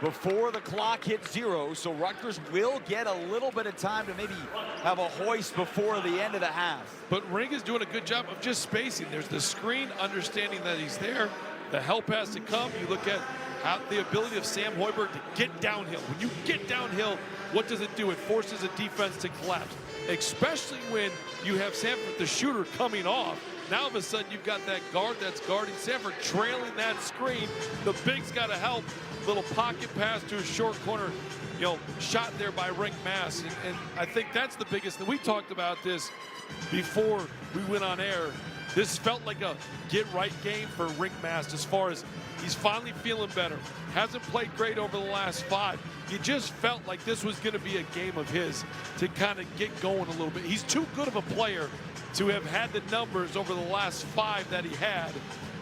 before the clock hit 0, so Rutgers will get a little bit of time to maybe have a hoist before the end of the half. But Ring is doing a good job of just spacing. There's the screen, understanding that he's there. The help has to come. You look at the ability of Sam Hoiberg to get downhill. When you get downhill, what does it do? It forces a defense to collapse, especially when you have Sanford, the shooter, coming off. Now, all of a sudden, you've got that guard that's guarding Sanford, trailing that screen. The big's got to help. Little pocket pass to a short corner, shot there by Rick Mass. And I think that's the biggest thing. We talked about this before we went on air. This felt like a get-right game for Rick Mass as far as he's finally feeling better. Hasn't played great over the last 5. You just felt like this was going to be a game of his to kind of get going a little bit. He's too good of a player to have had the numbers over the last 5 that he had,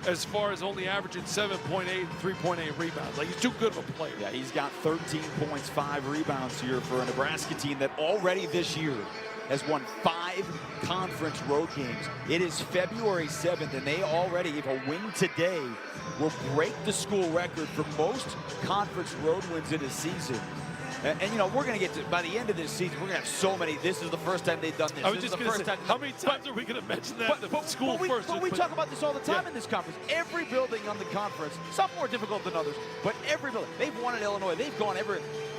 as far as only averaging 7.8 and 3.8 rebounds. Like, he's too good of a player. Yeah, he's got 13 points, 5 rebounds here for a Nebraska team that already this year has won 5 conference road games. It is February 7th, and they already, if a win today, will break the school record for most conference road wins in a season. And we're going to get to, by the end of this season, we're going to have so many. This is the first time they've done this. I was just going to say, how many times are we going to mention that? We talk about this all the time in this conference. Every building on the conference, some more difficult than others, but every building. They've won in Illinois. They've gone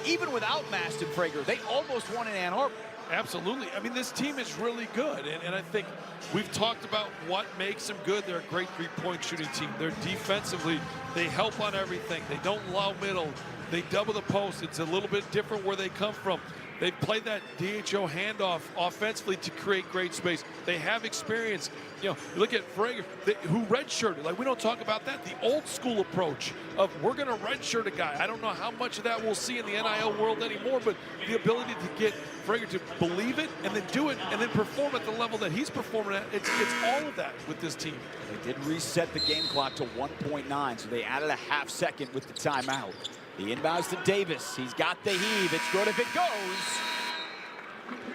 even without Maston Frager, they almost won in Ann Arbor. Absolutely. I mean, this team is really good, and I think we've talked about what makes them good. They're a great three-point shooting team. They're defensively, they help on everything. They don't allow middle. They double the post. It's a little bit different where they come from. They play that DHO handoff offensively to create great space. They have experience. You look at Frager, who redshirted. Like, we don't talk about that. The old school approach of we're going to redshirt a guy. I don't know how much of that we'll see in the NIL world anymore, but the ability to get Frager to believe it and then do it and then perform at the level that he's performing at, it's all of that with this team. They did reset the game clock to 1.9, so they added a half second with the timeout. The inbounds to Davis. He's got the heave. It's good if it goes.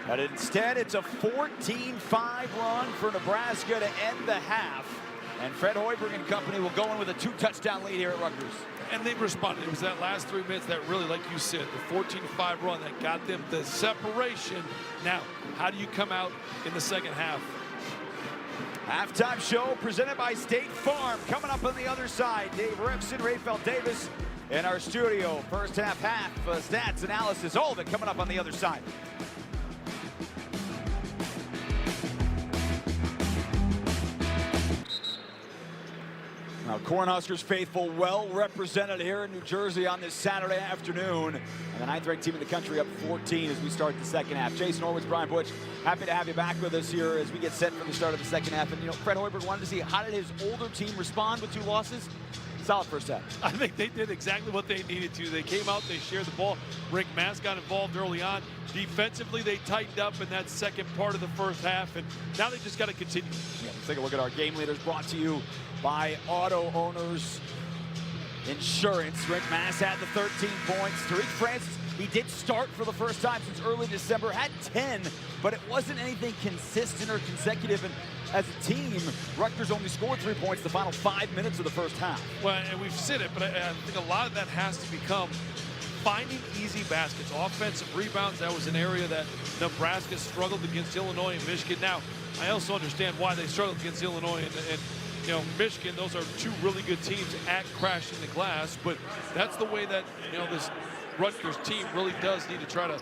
But instead, it's a 14-5 run for Nebraska to end the half. And Fred Hoiberg and company will go in with a 2-touchdown lead here at Rutgers. And they responded. It was that last 3 minutes that really, like you said, the 14-5 run that got them the separation. Now, how do you come out in the second half? Halftime show presented by State Farm. Coming up on the other side, Dave Ripson, Rayfeld Davis in our studio. First half, stats, analysis, all of it coming up on the other side. Now, Cornhuskers faithful well represented here in New Jersey on this Saturday afternoon. And the 9th-ranked team in the country up 14 as we start the second half. Jason Horwitz, Brian Butch, happy to have you back with us here as we get set for the start of the second half. And, Fred Hoiberg wanted to see how did his older team respond with 2 losses? Solid first half. I think they did exactly what they needed to. They came out, they shared the ball. Rick Mass got involved early on. Defensively, they tightened up in that second part of the first half, and now they just got to continue. Yeah, let's take a look at our game leaders, brought to you by Auto Owners Insurance. Rick Mass had the 13 points. Tariq Francis, he did start for the first time since early December, had 10, but it wasn't anything consistent or consecutive. And as a team, Rutgers only scored 3 points the final 5 minutes of the first half. Well, and we've said it, but I think a lot of that has to become finding easy baskets. Offensive rebounds, that was an area that Nebraska struggled against Illinois and Michigan. Now, I also understand why they struggled against Illinois and Michigan, those are two really good teams at crashing the glass, but that's the way that, this Rutgers team really does need to try to,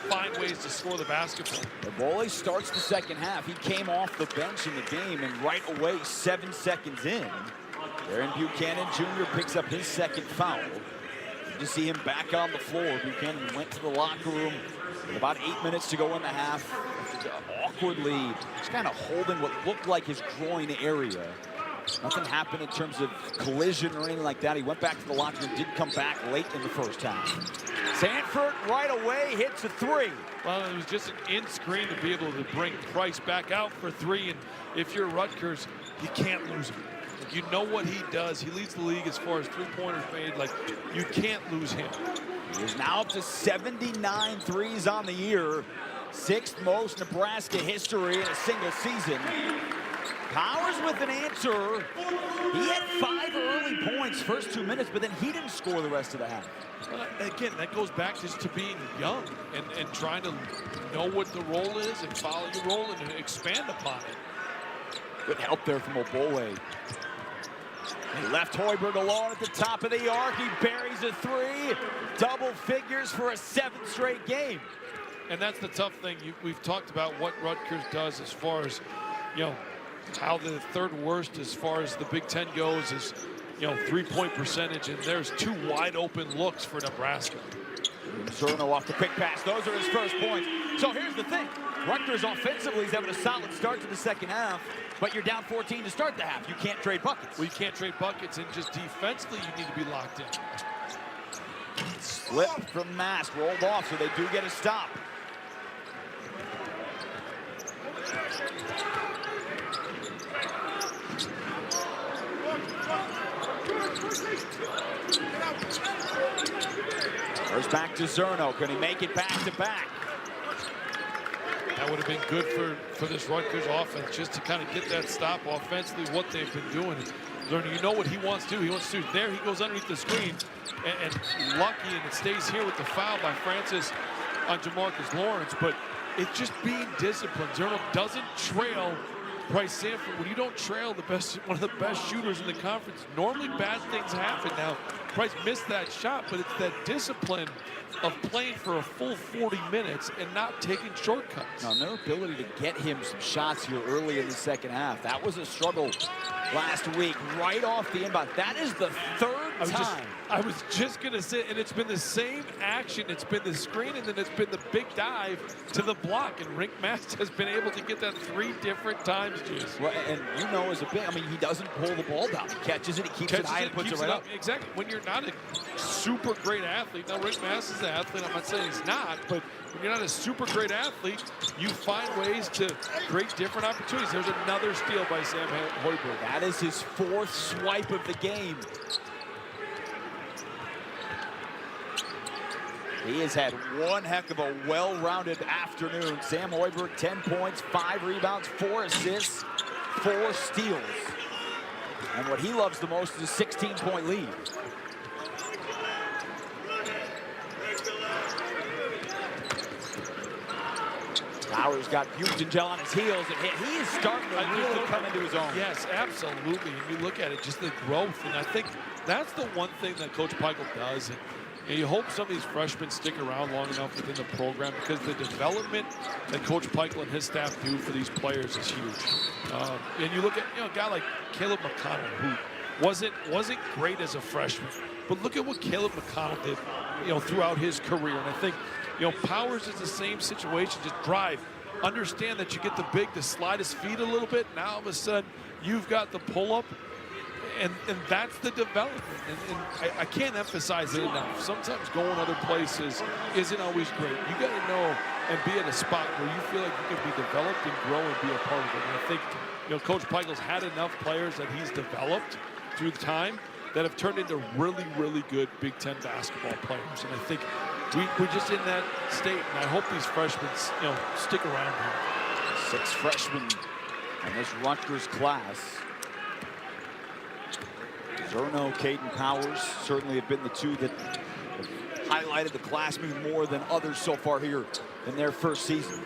find ways to score the basketball. Bole starts the second half. He came off the bench in the game, and right away, 7 seconds in, Aaron Buchanan Jr. picks up his second foul. You see him back on the floor. Buchanan went to the locker room with about 8 minutes to go in the half. Awkwardly, just kind of holding what looked like his groin area. Nothing happened in terms of collision or anything like that. He went back to the locker room, did come back late in the first half. Sanford right away hits a three. Well, it was just an in screen to be able to bring Price back out for three. And if you're Rutgers, you can't lose him. You know what he does. He leads the league as far as three-pointers made. Like, you can't lose him. He is now up to 79 threes on the year. 6th most Nebraska history in a single season. Powers with an answer. He had 5 early points first 2 minutes, but then he didn't score the rest of the half. Again, that goes back just to being young and trying to know what the role is and follow your role and expand upon it. Good help there from Obole. He left Hoiberg alone at the top of the arc. He buries a three. Double figures for a 7th straight game. And that's the tough thing. We've talked about what Rutgers does as far as, how the 3rd worst as far as the Big Ten goes is, 3-point percentage. And there's 2 wide open looks for Nebraska. Zerno off the quick pass. Those are his first points. So here's the thing. Rutgers offensively is having a solid start to the second half, but you're down 14 to start the half. You can't trade buckets. Well, you can't trade buckets, and just defensively, you need to be locked in. Slip from Mast, rolled off, so they do get a stop. First back to Zerno. Can he make it back to back? That would have been good for this Rutgers offense, just to kind of get that stop offensively, what they've been doing. Zerno, you know what he wants to do. He wants to do there. He goes underneath the screen, and lucky, and it stays here with the foul by Francis on Jamarcus Lawrence. But it's just being disciplined. Zerno doesn't trail Price Sanford. When you don't trail one of the best shooters in the conference, normally bad things happen. Now, Price missed that shot, but it's that discipline of playing for a full 40 minutes and not taking shortcuts. Now, their ability to get him some shots here early in the second half, that was a struggle last week, right off the inbound. That is the 3rd time. I was just going to say, and it's been the same action. It's been the screen, and then it's been the big dive to the block. And Rick Mast has been able to get that 3 different times, Juice. Well, and as a big, he doesn't pull the ball down. He catches it, he keeps it high, and puts it right up. Exactly. When you're not a super great athlete, now Rick Mast is an athlete, I'm not saying he's not, but when you're not a super great athlete, you find ways to create different opportunities. There's another steal by Sam Hoiberg. That is his 4th swipe of the game. He has had one heck of a well-rounded afternoon. Sam Hoiberg, 10 points, 5 rebounds, 4 assists, 4 steals. And what he loves the most is a 16-point lead. Powers got Buchanan on his heels, and he is starting to really come into his own. Yes, absolutely. And you look at it, just the growth. And I think that's the one thing that Coach Peichel does. And you hope some of these freshmen stick around long enough within the program, because the development that Coach Peichel and his staff do for these players is huge. And you look at a guy like Caleb McConnell, who wasn't great as a freshman, but look at what Caleb McConnell did, throughout his career. And I think, Powers is the same situation. Just drive, understand that you get the big to slide his feet a little bit. Now all of a sudden you've got the pull-up. And that's the development. And I can't emphasize it enough. Sometimes going other places isn't always great. You got to know and be at a spot where you feel like you can be developed and grow and be a part of it. And I think, Coach Peichel's had enough players that he's developed through time that have turned into really, really good Big Ten basketball players. And I think we're just in that state. And I hope these freshmen, stick around here. 6 freshmen in this Rutgers class. Zerno, Caden Powers certainly have been the 2 that have highlighted the class maybe more than others so far here in their first seasons.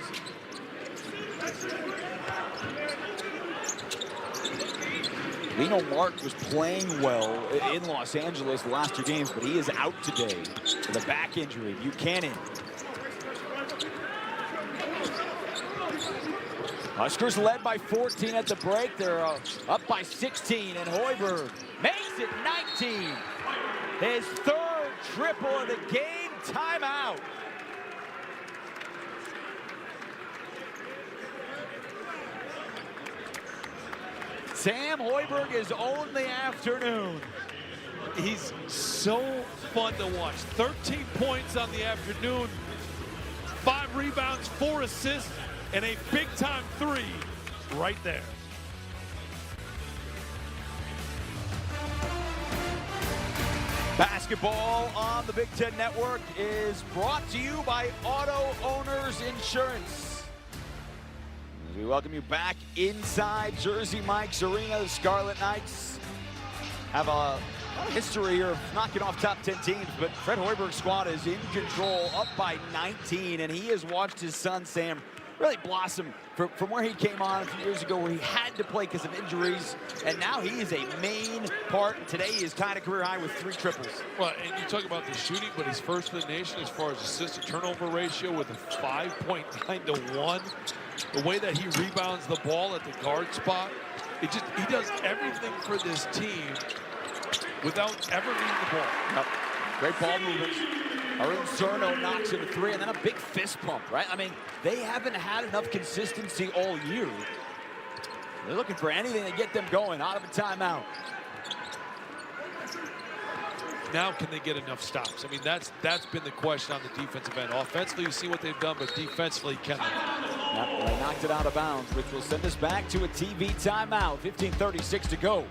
Lino Mark was playing well in Los Angeles the last 2 games, but he is out today with a back injury. Buchanan. Huskers led by 14 at the break. They're up by 16, and Hoiberg makes it 19. His 3rd triple of the game. Timeout. Sam Hoiberg is on the afternoon. He's so fun to watch. 13 points on the afternoon, 5 rebounds, 4 assists, and a big-time 3 right there. Basketball on the Big Ten Network is brought to you by Auto Owners Insurance. As we welcome you back inside Jersey Mike's Arena, the Scarlet Knights have a history here of knocking off top 10 teams, but Fred Hoiberg's squad is in control, up by 19, and he has watched his son Sam really blossom from where he came on a few years ago, where he had to play because of injuries, and now he is a main part. Today is tied a career high with 3 triples. Well, and you talk about the shooting, but he's first in the nation as far as assist to turnover ratio with a 5.9 to 1. The way that he rebounds the ball at the guard spot, he does everything for this team without ever needing the ball. Yep. Great ball movements. Arun Cerno knocks in a 3, and then a big fist pump, right? I mean, they haven't had enough consistency all year. They're looking for anything to get them going out of a timeout. Now can they get enough stops? I mean, that's been the question on the defensive end. Offensively, you see what they've done, but defensively, can they? Yep, they knocked it out of bounds, which will send us back to a TV timeout. 15:36 to go.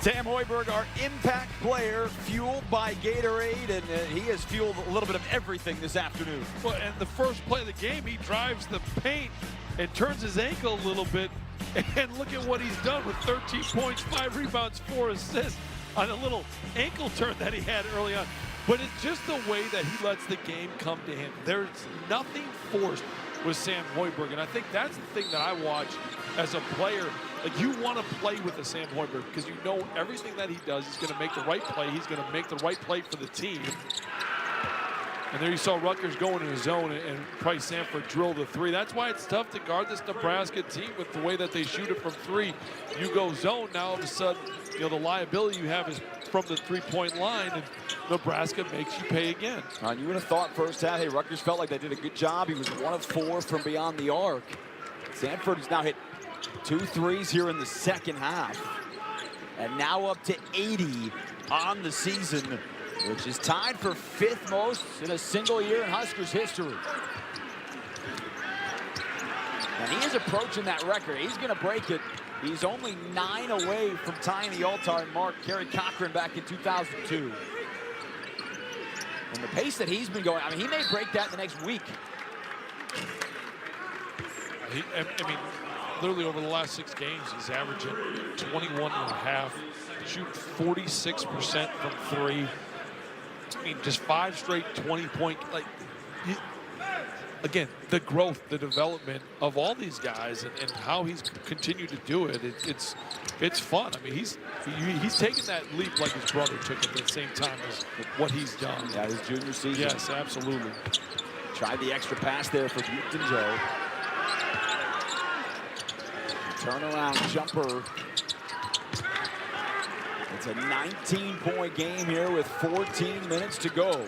Sam Hoiberg, our impact player, fueled by Gatorade, and he has fueled a little bit of everything this afternoon. Well, and the first play of the game, he drives the paint and turns his ankle a little bit, and look at what he's done with 13 points, 5 rebounds, 4 assists on a little ankle turn that he had early on. But it's just the way that he lets the game come to him. There's nothing forced with Sam Hoiberg, and I think that's the thing that I watch as a player. Like, you want to play with a Sam Hoiberg because you know everything that he does, he's going to make the right play. He's going to make the right play for the team. And there you saw Rutgers go into his zone and Price Sanford drill the 3. That's why it's tough to guard this Nebraska team with the way that they shoot it from 3. You go zone, now all of a sudden, you know, the liability you have is from the 3-point line, and Nebraska makes you pay again. You would have thought first half, hey, Rutgers felt like they did a good job. He was 1 of 4 from beyond the arc. Sanford has now hit 2 threes here in the second half, and now up to 80 on the season, which is tied for 5th most in a single year in Huskers history. And he is approaching that record. He's going to break it. He's only 9 away from tying the all-time mark, Kerry Cochran back in 2002. And the pace that he's been going, I mean, he may break that in the next week. I mean, literally over the last 6 games, he's averaging 21.5, shoot 46% from 3. I mean, just 5 straight 20-point, like, again, the growth, the development of all these guys and how he's continued to do it, it's fun. I mean, he's taken that leap like his brother took it at the same time as what he's done. Yeah, his junior season. Yes, absolutely. Tried the extra pass there for Buchanan Joe. Turnaround jumper. It's a 19-point game here with 14 minutes to go.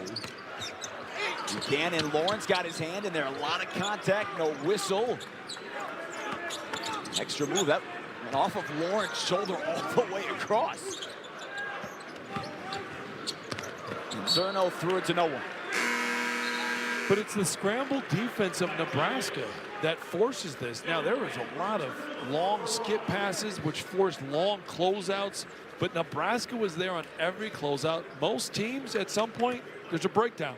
Buchanan, Lawrence got his hand in there. A lot of contact, no whistle. Extra move, that went off of Lawrence's shoulder all the way across. And Cerno threw it to no one. But it's the scramble defense of Nebraska that forces this. Now, there was a lot of long skip passes, which forced long closeouts, but Nebraska was there on every closeout. Most teams, at some point, there's a breakdown.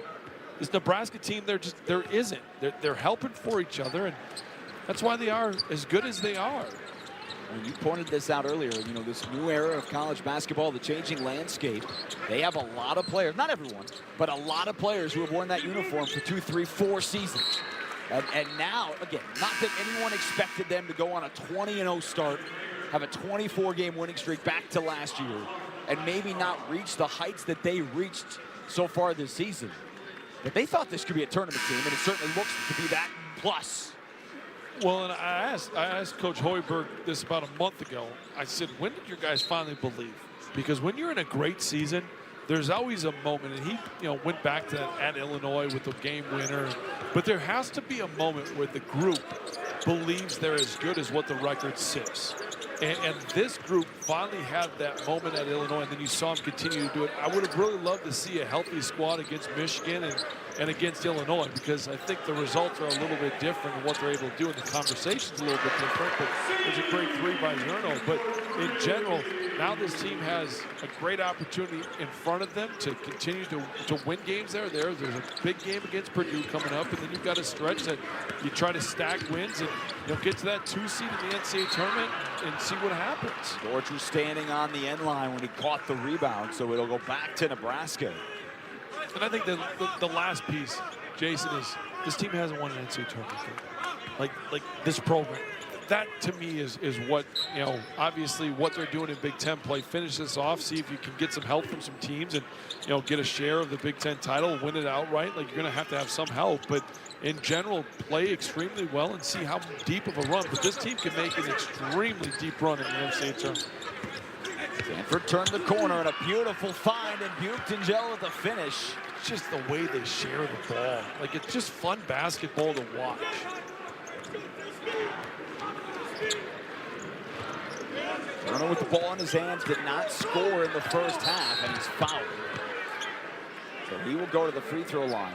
This Nebraska team, there isn't. They're helping for each other, and that's why they are as good as they are. Well, you pointed this out earlier, you know, this new era of college basketball, the changing landscape. They have a lot of players, not everyone, but a lot of players who have worn that uniform for 2, 3, 4 seasons. And now, again, not that anyone expected them to go on a 20-0 start, have a 24-game winning streak back to last year, and maybe not reach the heights that they reached so far this season. But they thought this could be a tournament team, and it certainly looks to be that plus. Well, and I asked Coach Hoiberg this about a month ago. I said, when did you guys finally believe? Because when you're in a great season, there's always a moment, and he went back to that at Illinois with the game winner. But there has to be a moment where the group believes they're as good as what the record says. And this group finally had that moment at Illinois, and then you saw them continue to do it. I would have really loved to see a healthy squad against Michigan and against Illinois, because I think the results are a little bit different in what they're able to do, and the conversation's a little bit different. But there's a great three by Zerno. But in general, now this team has a great opportunity in front of them to continue to win games there. There's a big game against Purdue coming up, and then you've got a stretch that you try to stack wins and get to that 2 seed in the NCAA tournament and see what happens. George was standing on the end line when he caught the rebound, so it'll go back to Nebraska. And I think the last piece, Jason, is this team hasn't won an NCAA tournament game. Like this program. That to me is what, obviously what they're doing in Big Ten play. Finish this off, see if you can get some help from some teams and, get a share of the Big Ten title, win it outright. Like, you're going to have some help. But in general, play extremely well and see how deep of a run. But this team can make an extremely deep run in the NCAA tournament. Stanford turned the corner and a beautiful find, and Buchtengel at the finish. It's just the way they share the ball. Like, it's just fun basketball to watch. Turner with the ball in his hands, did not score in the first half, and he's fouled. So he will go to the free throw line.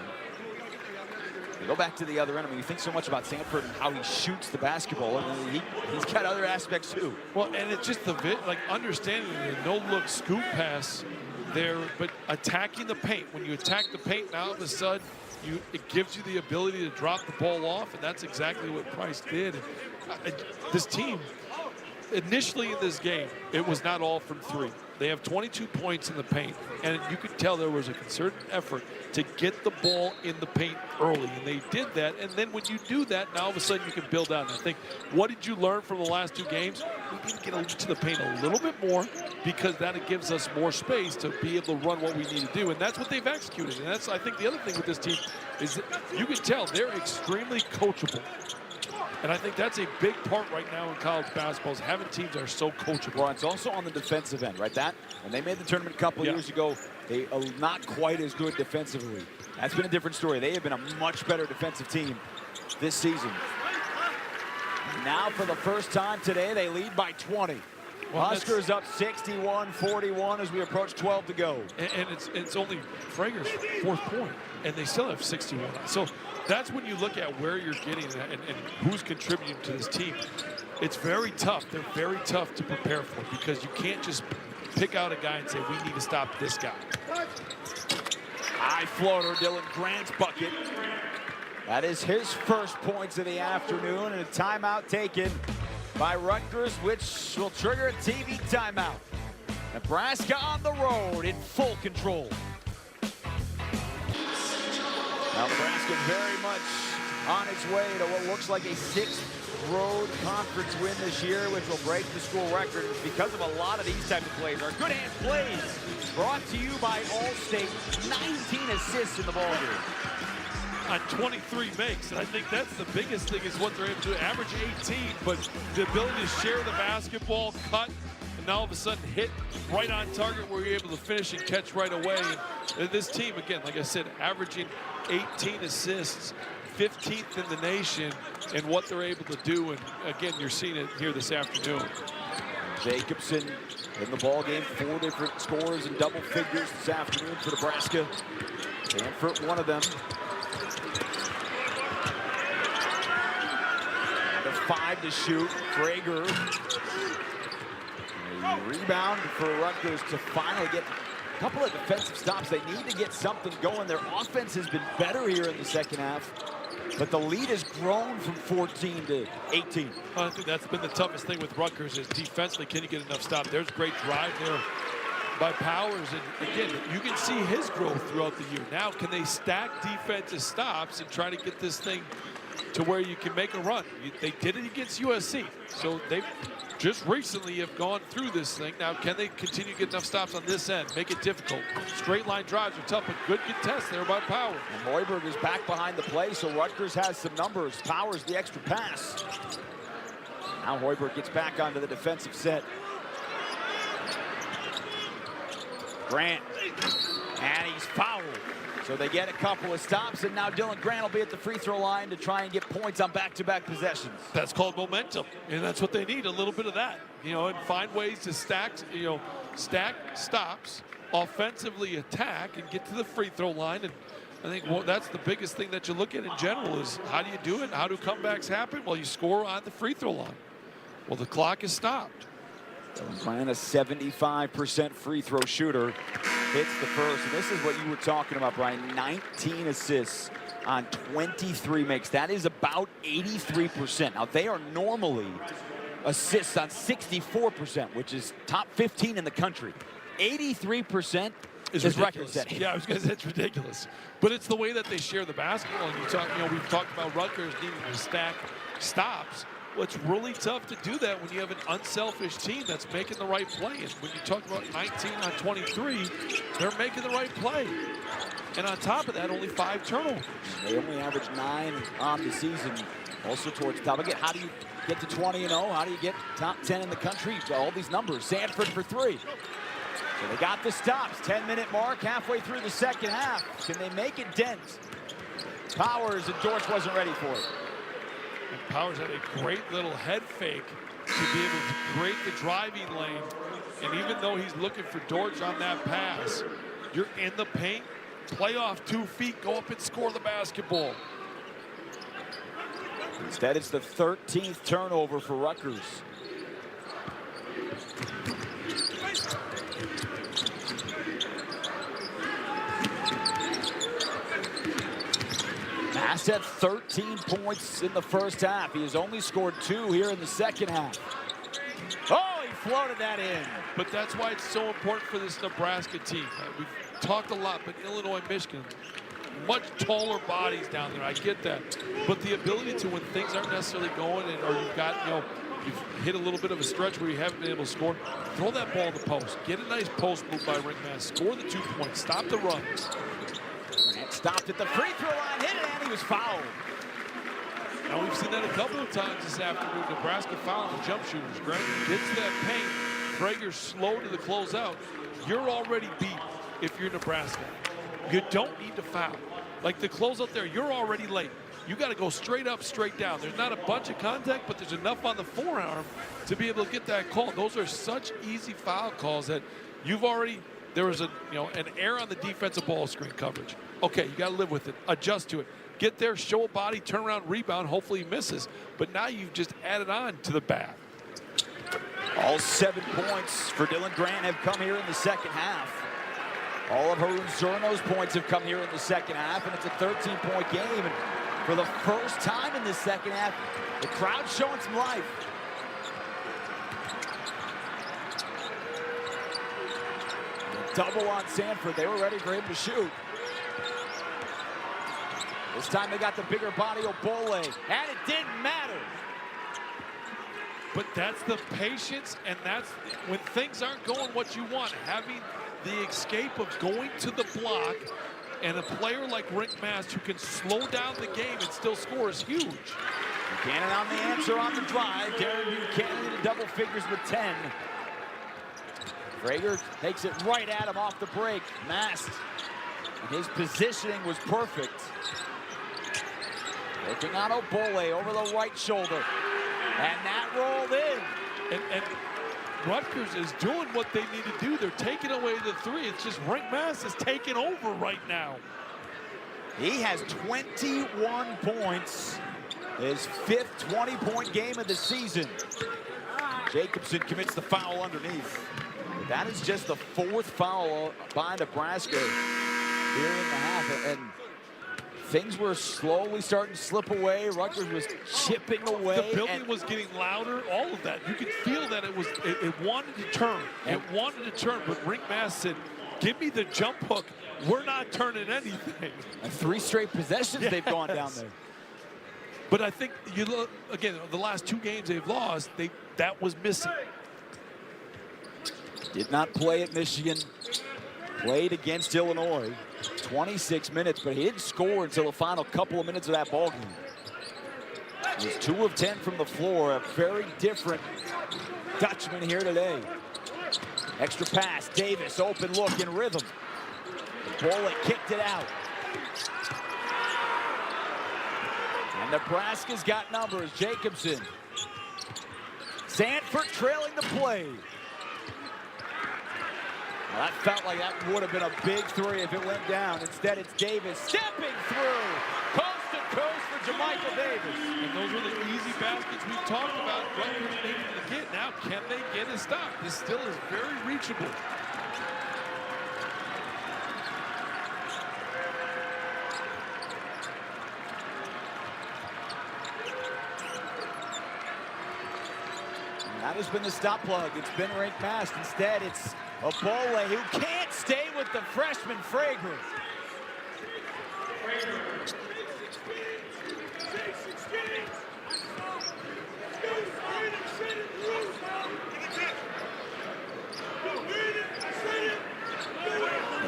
We go back to the other end. I mean, you think so much about Stanford and how he shoots the basketball, and he's got other aspects too. Well, and it's just understanding the no-look scoop pass there, but attacking the paint. When you attack the paint, now all of a sudden, it gives you the ability to drop the ball off, and that's exactly what Price did. And this team, initially in this game, it was not all from three. They have 22 points in the paint, and you could tell there was a concerted effort to get the ball in the paint early, and they did that. And then when you do that, now all of a sudden you can build out. And I think, what did you learn from the last 2 games? We need to get to the paint a little bit more, because that gives us more space to be able to run what we need to do, and that's what they've executed. And that's, I think, the other thing with this team is that you can tell they're extremely coachable. And I think that's a big part right now in college basketball, is having teams that are so coachable. Well, it's also on the defensive end, right? When they made the tournament a couple years ago, they are not quite as good defensively. That's been a different story. They have been a much better defensive team this season. Now, for the first time today, they lead by 20. Well, Huskers up 61-41 as we approach 12 to go. And it's only Frager's 4th point, and they still have 61. So that's when you look at where you're getting and who's contributing to this team. It's very tough. They're very tough to prepare for, because you can't just pick out a guy and say, we need to stop this guy. High floater, Dylan Grant's bucket. That is his first points of the afternoon, and a timeout taken by Rutgers, which will trigger a TV timeout. Nebraska on the road in full control. Now Nebraska very much on its way to what looks like a 6th road conference win this year, which will break the school record because of a lot of these type of plays. Our good hand plays brought to you by Allstate. 19 assists in the ballgame. On 23 makes, and I think that's the biggest thing, is what they're able to do. Average 18, but the ability to share the basketball, cut, and now all of a sudden hit right on target where you're able to finish and catch right away. And this team, again, like I said, averaging 18 assists, 15th in the nation, and what they're able to do. And again, you're seeing it here this afternoon. Jacobson in the ball game, 4 different scores in double figures this afternoon for Nebraska. Stanford, one of them. 5 to shoot. Frager. A rebound for Rutgers to finally get a couple of defensive stops. They need to get something going. Their offense has been better here in the second half, but the lead has grown from 14 to 18. I think that's been the toughest thing with Rutgers, is defensively, can you get enough stops? There's great drive there by Powers, and again, you can see his growth throughout the year. Now, can they stack defensive stops and try to get this thing to where you can make a run. They did it against USC, so they just recently have gone through this thing. Now, can they continue to get enough stops on this end, make it difficult? Straight line drives are tough, but good contest there by Power. And Hoiberg is back behind the play, so Rutgers has some numbers. Powers the extra pass. Now Hoiberg gets back onto the defensive set. Grant, and he's fouled. So they get a couple of stops, and now Dylan Grant will be at the free throw line to try and get points on back-to-back possessions. That's called momentum, and that's what they need, a little bit of that, and find ways to stack stops, offensively attack, and get to the free throw line. And I think that's the biggest thing that you look at in general is how do you do it? How do comebacks happen? Well, you score on the free throw line. Well, the clock is stopped. Grant, a 75% free throw shooter, hits the first. And this is what you were talking about, Brian. 19 assists on 23 makes. That is about 83%. Now, they are normally assists on 64%, which is top 15 in the country. 83% is record setting. Yeah, I was going to say it's ridiculous. But it's the way that they share the basketball. And we've talked about Rutgers needing to stack stops. Well, it's really tough to do that when you have an unselfish team that's making the right play. And when you talk about 19 on 23, they're making the right play. And on top of that, only 5 turnovers. They only average 9 on the season. Also towards the top. Again, how do you get to 20-0? How do you get top 10 in the country? All these numbers. Sanford for 3. So they got the stops. 10-minute mark halfway through the second half. Can they make it dent? Powers, and Dortch wasn't ready for it. And Powers had a great little head fake to be able to create the driving lane. And even though he's looking for Dortch on that pass, you're in the paint, play off 2 feet, go up and score the basketball. Instead, it's the 13th turnover for Rutgers. Mass at 13 points in the first half. He has only scored 2 here in the second half. Oh, he floated that in. But that's why it's so important for this Nebraska team. We've talked a lot, but Illinois, Michigan, much taller bodies down there. I get that. But the ability to, when things aren't necessarily going, or you've got, you've hit a little bit of a stretch where you haven't been able to score, throw that ball in the post. Get a nice post move by Ringmass. Score the 2 points. Stop the runs. Stopped at the free throw line, hit it, and he was fouled. Now, we've seen that a couple of times this afternoon. Nebraska fouling the jump shooters. Grant gets to that paint. Prager's slow to the closeout. You're already beat if you're Nebraska. You don't need to foul. Like the closeout there, you're already late. You got to go straight up, straight down. There's not a bunch of contact, but there's enough on the forearm to be able to get that call. Those are such easy foul calls that you've already, there was an error on the defensive ball screen coverage. Okay, you got to live with it. Adjust to it. Get there, show a body, turn around, rebound. Hopefully he misses. But now you've just added on to the bad. All 7 points for Dylan Grant have come here in the second half. All of Harun Zerno's points have come here in the second half, and it's a 13-point game. And for the first time in the second half, the crowd's showing some life. Double on Sanford. They were ready for him to shoot. This time they got the bigger body of Obole, and it didn't matter. But that's the patience, and that's when things aren't going what you want. Having the escape of going to the block, and a player like Rick Mast who can slow down the game and still score is huge. Buchanan on the answer on the drive. Darren Buchanan in double figures with 10. Prager takes it right at him off the break. Mast, his positioning was perfect. Looking on Obole over the right shoulder. And that rolled in. And Rutgers is doing what they need to do. They're taking away the 3. It's just Rick Mast is taking over right now. He has 21 points. His 5th 20-point game of the season. Jacobson commits the foul underneath. That is just the 4th foul by Nebraska here in the half. And things were slowly starting to slip away. Rutgers was chipping away. The building was getting louder, all of that. You could feel that it wanted to turn. It wanted to turn, but Rick Mast said, give me the jump hook. We're not turning anything. And 3 straight possessions they've gone down there. But I think you look again. The last 2 games they've lost, that was missing. Did not play at Michigan. Played against Illinois. 26 minutes, but he didn't score until the final couple of minutes of that ball game. He was 2 of 10 from the floor. A very different Dutchman here today. Extra pass. Davis, open look in rhythm. Bullock kicked it out. And Nebraska's got numbers. Jacobson. Sanford trailing the play. Well, that felt like that would have been a big 3 if it went down. Instead, it's Davis stepping through. Coast to coast for Jermichael Davis. And those were the easy baskets we talked about. Rutgers needing to get. Now, can they get a stop? This still is very reachable. That has been the stop plug. It's been Rienk Mast. Instead, it's Abole who can't stay with the freshman Frager.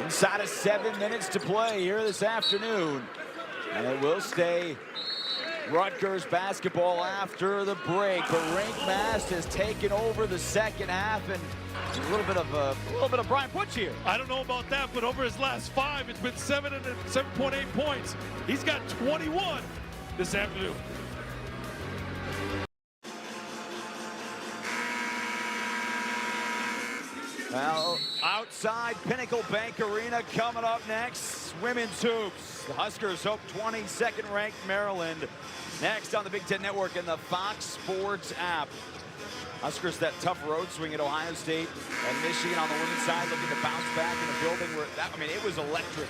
Inside of 7 minutes to play here this afternoon. And it will stay Rutgers basketball after the break, but Rienk Mast has taken over the second half, and a little bit of Brian Butch here. I don't know about that, but over his last 5, it's been 7.8 points. He's got 21 this afternoon. Well, outside Pinnacle Bank Arena coming up next, women's hoops. The Huskers hope 22nd ranked Maryland. Next on the Big Ten Network and the Fox Sports app. Huskers that tough road swing at Ohio State and Michigan on the women's side, looking to bounce back in a building where, it was electric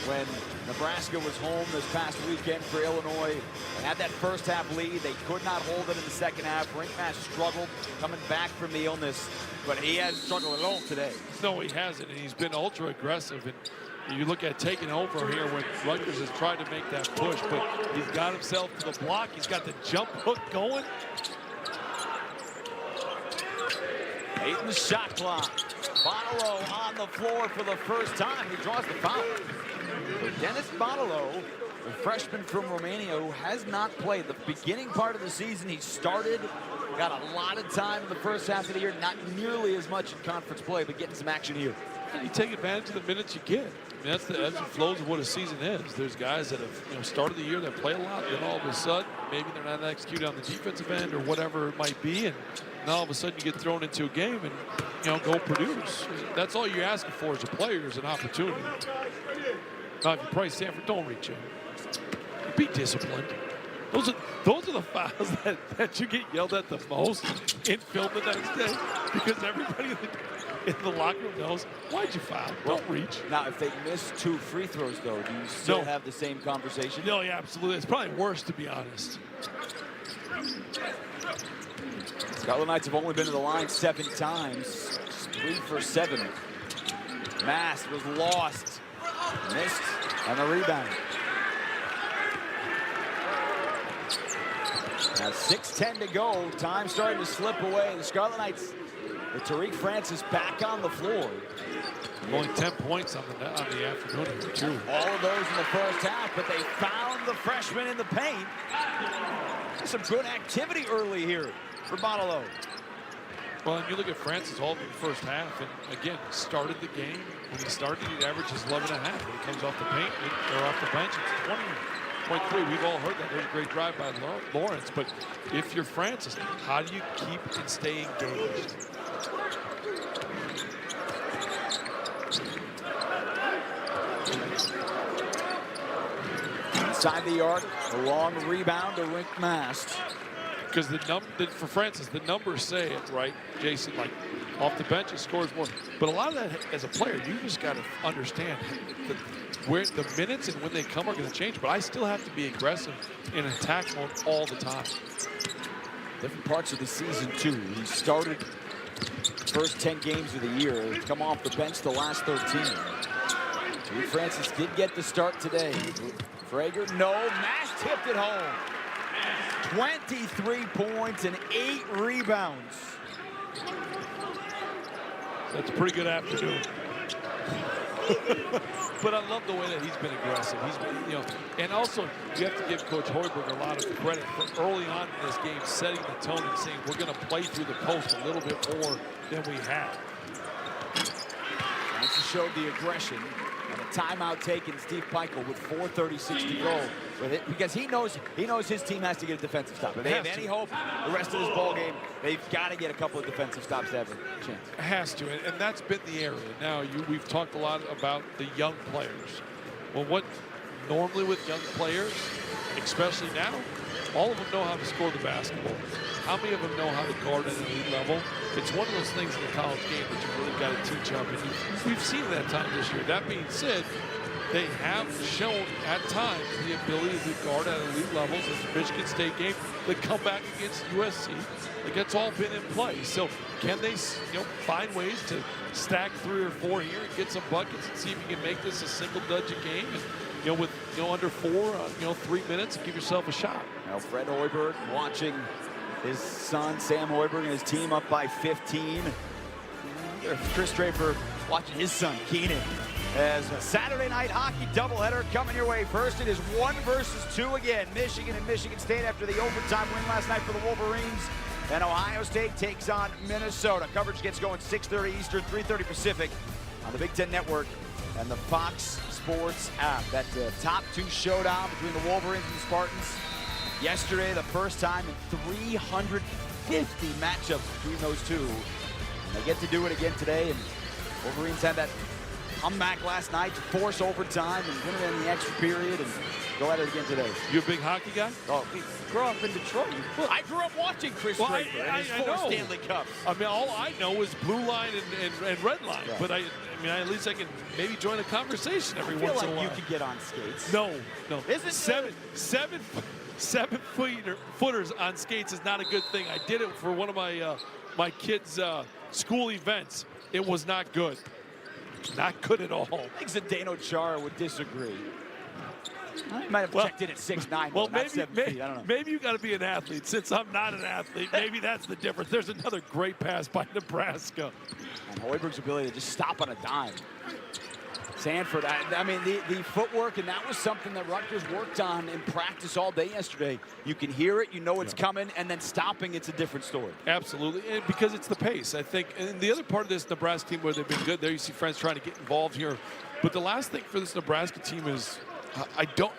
when Nebraska was home this past weekend for Illinois. They had that first half lead. They could not hold it in the second half. Rienk Mast struggled coming back from the illness, but he hasn't struggled at all today. No, he hasn't, and he's been ultra aggressive. And you look at taking over here when Rutgers has tried to make that push, but he's got himself to the block. He's got the jump hook going. 8 in the shot clock. Bonalo on the floor for the first time. He draws the foul. Dennis Bonalo, the freshman from Romania who has not played the beginning part of the season. He started, got a lot of time in the first half of the year, not nearly as much in conference play, but getting some action here. And you take advantage of the minutes you get. I mean, that's the ebbs and flows of what a season is. There's guys that have started the year that play a lot, then all of a sudden maybe they're not executing on the defensive end or whatever it might be, and now all of a sudden you get thrown into a game and go produce. That's all you're asking for as a player, is an opportunity. Now if you play Sanford, don't reach in. Be disciplined. Those are the fouls that you get yelled at the most in film the next day, because everybody in the locker room knows, why'd you foul? Don't reach. Now, if they miss 2 free throws, though, do you still have the same conversation? No, yeah, absolutely. It's probably worse, to be honest. Scarlet Knights have only been to the line 7 times. 3 for 7. Mast was lost. Missed on the rebound. Now 6:10 to go. Time starting to slip away. The Scarlet Knights with Tariq Francis back on the floor. Only 10 points on the afternoon here, too. All of those in the first half, but they found the freshman in the paint. Some good activity early here for Bonalo. Well, and you look at Francis all in the first half, and again, started the game. When he started, he averages 11.5. When he comes off the paint, or off the bench, it's 20.3. We've all heard that. There's a great drive by Lawrence, but if you're Francis, how do you keep and stay engaged? Inside the arc, a long rebound to Rienk Mast. Because for Francis, the numbers say it, right, Jason? Like off the bench, he scores more. But a lot of that, as a player, you just got to understand where the minutes and when they come are going to change. But I still have to be aggressive in attack mode all the time. Different parts of the season too. He started first 10 games of the year. He's come off the bench the last 13. Francis did get the start today. Frager, no. Mast tipped it home. 23 points and 8 rebounds. That's a pretty good afternoon. But I love the way that he's been aggressive. He's been, you know, and also you have to give Coach Hoiberg a lot of credit for early on in this game setting the tone and saying we're going to play through the post a little bit more than we have. Francis showed the aggression, and a timeout taken. Steve Peichel with 4:36 to go with it, because he knows his team has to get a defensive stop. If they have any hope the rest of this ball game, they've got to get a couple of defensive stops to have a chance. Has to, and that's been the area. Now, we've talked a lot about the young players. Well, what normally with young players, especially now, all of them know how to score the basketball. How many of them know how to guard at an elite level? It's one of those things in the college game that you really got to teach up, and we've seen that time this year. That being said, they have shown at times the ability to guard at elite levels. As the Michigan State game, the comeback against USC, like that's all been in play. So can they, find ways to stack 3 or 4 here and get some buckets and see if you can make this a single-digit game? And, with under 3 minutes, give yourself a shot. Now Fred Hoiberg watching his son Sam Hoiberg and his team up by 15. Chris Draper watching his son Keenan. As a Saturday night hockey doubleheader coming your way. First, it is 1 versus 2 again. Michigan and Michigan State after the overtime win last night for the Wolverines. And Ohio State takes on Minnesota. Coverage gets going 6:30 Eastern, 3:30 Pacific on the Big Ten Network and the Fox Sports app. That top 2 showdown between the Wolverines and the Spartans. Yesterday, the first time in 350 matchups between those two. And they get to do it again today. And Wolverines had that comeback last night to force overtime and win it in the extra period and go at it again today. You a big hockey guy? Oh, we grew up in Detroit. Well, I grew up watching Chris Draper and his 4 Stanley Cups. I mean, all I know is blue line and red line. Yeah. But I mean, at least I can maybe join a conversation every once in a while. You could get on skates. No. Isn't seven footers on skates is not a good thing. I did it for one of my my kids' school events. It was not good. Not good at all. I think Zdeno Chara would disagree. I might have checked in at 6'9", well, not 7 feet. I don't know. Maybe you got to be an athlete. Since I'm not an athlete, maybe that's the difference. There's another great pass by Nebraska. And Hoiberg's ability to just stop on a dime. Sanford, I mean, the footwork, and that was something that Rutgers worked on in practice all day yesterday. You can hear it, you know it's coming, and then stopping, it's a different story. Absolutely, and because it's the pace, I think. And the other part of this Nebraska team where they've been good, there you see friends trying to get involved here. But the last thing for this Nebraska team is,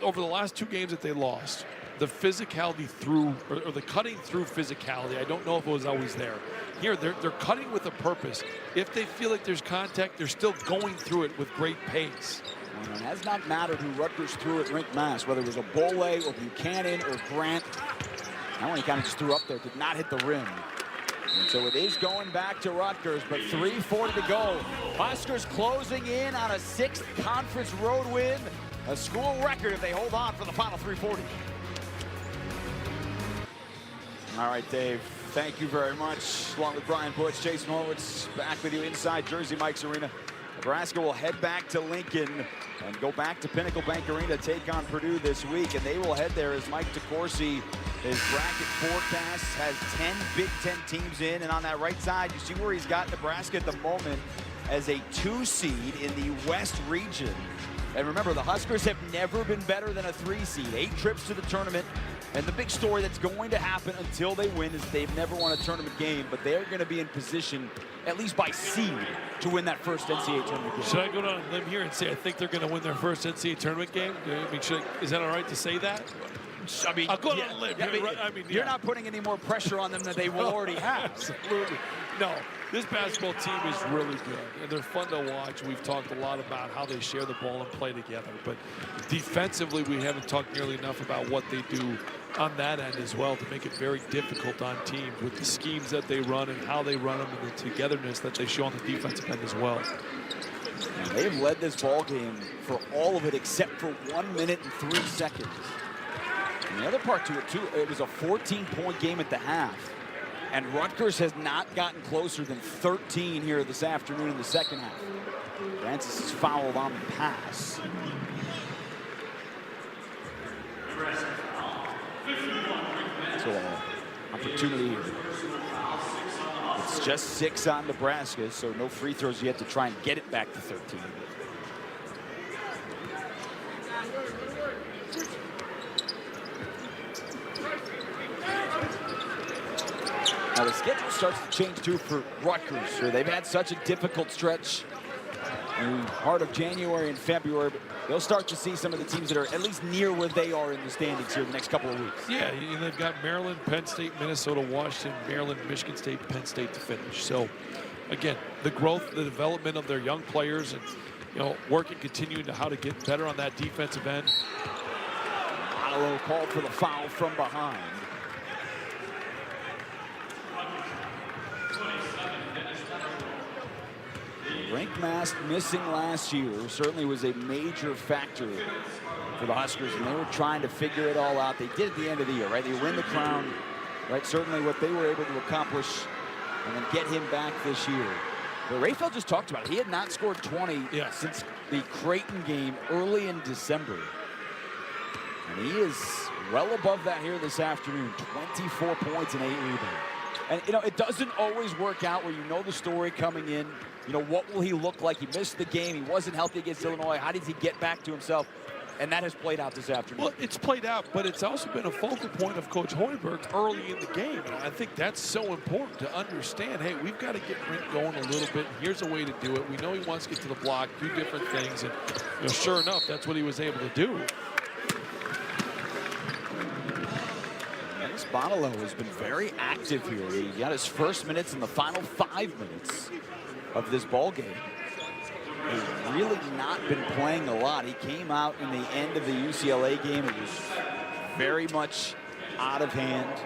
over the last 2 games that they lost, the physicality through, or the cutting through physicality, I don't know if it was always there. Here, they're cutting with a purpose. If they feel like there's contact, they're still going through it with great pace. And it has not mattered who Rutgers threw at Rink Mass, whether it was a Bole or Buchanan or Grant. That one he kind of just threw up there, did not hit the rim. And so it is going back to Rutgers, but 3:40 to go. Huskers closing in on a 6th conference road win. A school record if they hold on for the final 3:40. All right, Dave. Thank you very much. Along with Brian Butch, Jason Horowitz, back with you inside Jersey Mike's Arena. Nebraska will head back to Lincoln and go back to Pinnacle Bank Arena to take on Purdue this week. And they will head there as Mike DeCourcy, his bracket forecast, has 10 Big Ten teams in. And on that right side, you see where he's got Nebraska at the moment as a 2 seed in the West region. And remember, the Huskers have never been better than a 3 seed. 8 trips to the tournament. And the big story that's going to happen until they win is they've never won a tournament game, but they're going to be in position, at least by seed, to win that first NCAA tournament game. Should I go down a limb here and say I think they're going to win their first NCAA tournament game? I mean, is that all right to say that? I mean, I'll go down a limb. You're not putting any more pressure on them than they will already have. Absolutely. No, this basketball team is really good, and they're fun to watch. We've talked a lot about how they share the ball and play together, but defensively, we haven't talked nearly enough about what they do on that end as well to make it very difficult on teams with the schemes that they run and how they run them and the togetherness that they show on the defensive end as well. And they've led this ball game for all of it except for 1 minute and 3 seconds. And the other part to it, too, it was a 14-point game at the half. And Rutgers has not gotten closer than 13 here this afternoon in the second half. Francis is fouled on the pass. So opportunity here. It's just 6 on Nebraska, so no free throws yet to try and get it back to 13. Now the schedule starts to change too for Rutgers. So they've had such a difficult stretch in the heart of January and February, but they'll start to see some of the teams that are at least near where they are in the standings here the next couple of weeks. Yeah, they've got Maryland, Penn State, Minnesota, Washington, Maryland, Michigan State, Penn State to finish. So again, the growth, the development of their young players, and working, continuing to how to get better on that defensive end. Otto called for the foul from behind. Rink Mast missing last year certainly was a major factor for the Huskers, and they were trying to figure it all out. They did at the end of the year, right? They win the crown, right? Certainly what they were able to accomplish and then get him back this year. But Rayfeld just talked about it. He had not scored 20 since the Creighton game early in December. And he is well above that here this afternoon. 24 points and 8 rebounds. And, it doesn't always work out where you know the story coming in. What will he look like? He missed the game. He wasn't healthy against Illinois. How did he get back to himself? And that has played out this afternoon. Well, it's played out, but it's also been a focal point of Coach Hoiberg early in the game. And I think that's so important to understand, hey, we've got to get Rink going a little bit. Here's a way to do it. We know he wants to get to the block, do different things. And, sure enough, that's what he was able to do. Bonillo has been very active here. He got his first minutes in the final 5 minutes of this ball game. He's really not been playing a lot. He came out in the end of the UCLA game. It was very much out of hand.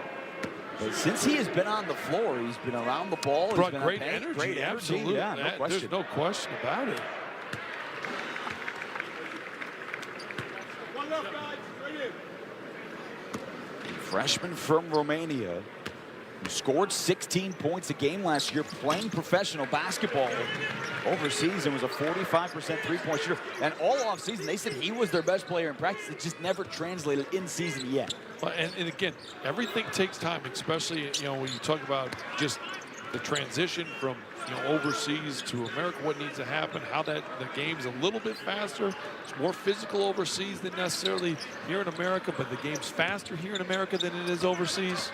But since he has been on the floor, he's been around the ball. Brought he's been great energy. Great energy. Absolutely. Yeah, no question. There's no question about it. Freshman from Romania, who scored 16 points a game last year playing professional basketball overseas and was a 45% three-point shooter. And all offseason, they said he was their best player in practice. It just never translated in season yet. Well, and again, everything takes time, especially when you talk about just the transition from overseas to America, what needs to happen, how the game's a little bit faster. It's more physical overseas than necessarily here in America, but the game's faster here in America than it is overseas.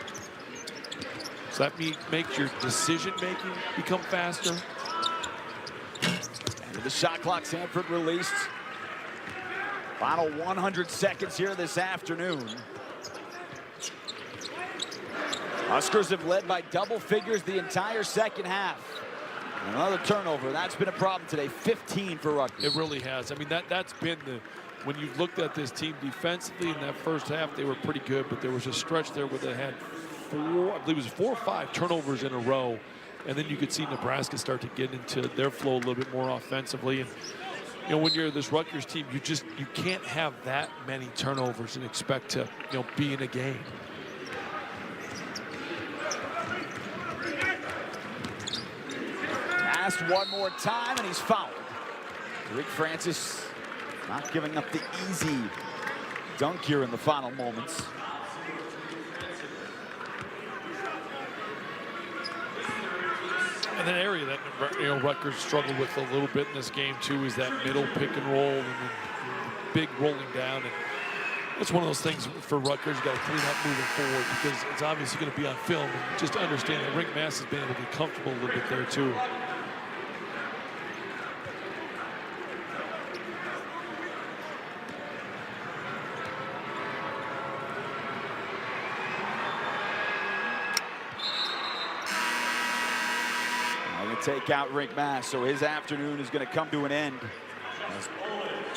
So that makes your decision-making become faster. And the shot clock, Sanford released. Final 100 seconds here this afternoon. Huskers have led by double figures the entire second half. Another turnover. That's been a problem today. 15 for Rutgers. It really has. I mean, that's been when you've looked at this team defensively in that first half, they were pretty good, but there was a stretch there where they had I believe it was 4 or 5 turnovers in a row. And then you could see Nebraska start to get into their flow a little bit more offensively. And, when you're this Rutgers team, you can't have that many turnovers and expect to, be in a game. One more time, and he's fouled. Rick Francis not giving up the easy dunk here in the final moments. And an area that Rutgers struggled with a little bit in this game too is that middle pick and roll and then big rolling down. And it's one of those things for Rutgers, you got to clean up moving forward because it's obviously going to be on film. And just to understand that Rick Mast has been able to be comfortable a little bit there too. Take out Rick Mast, so his afternoon is going to come to an end. As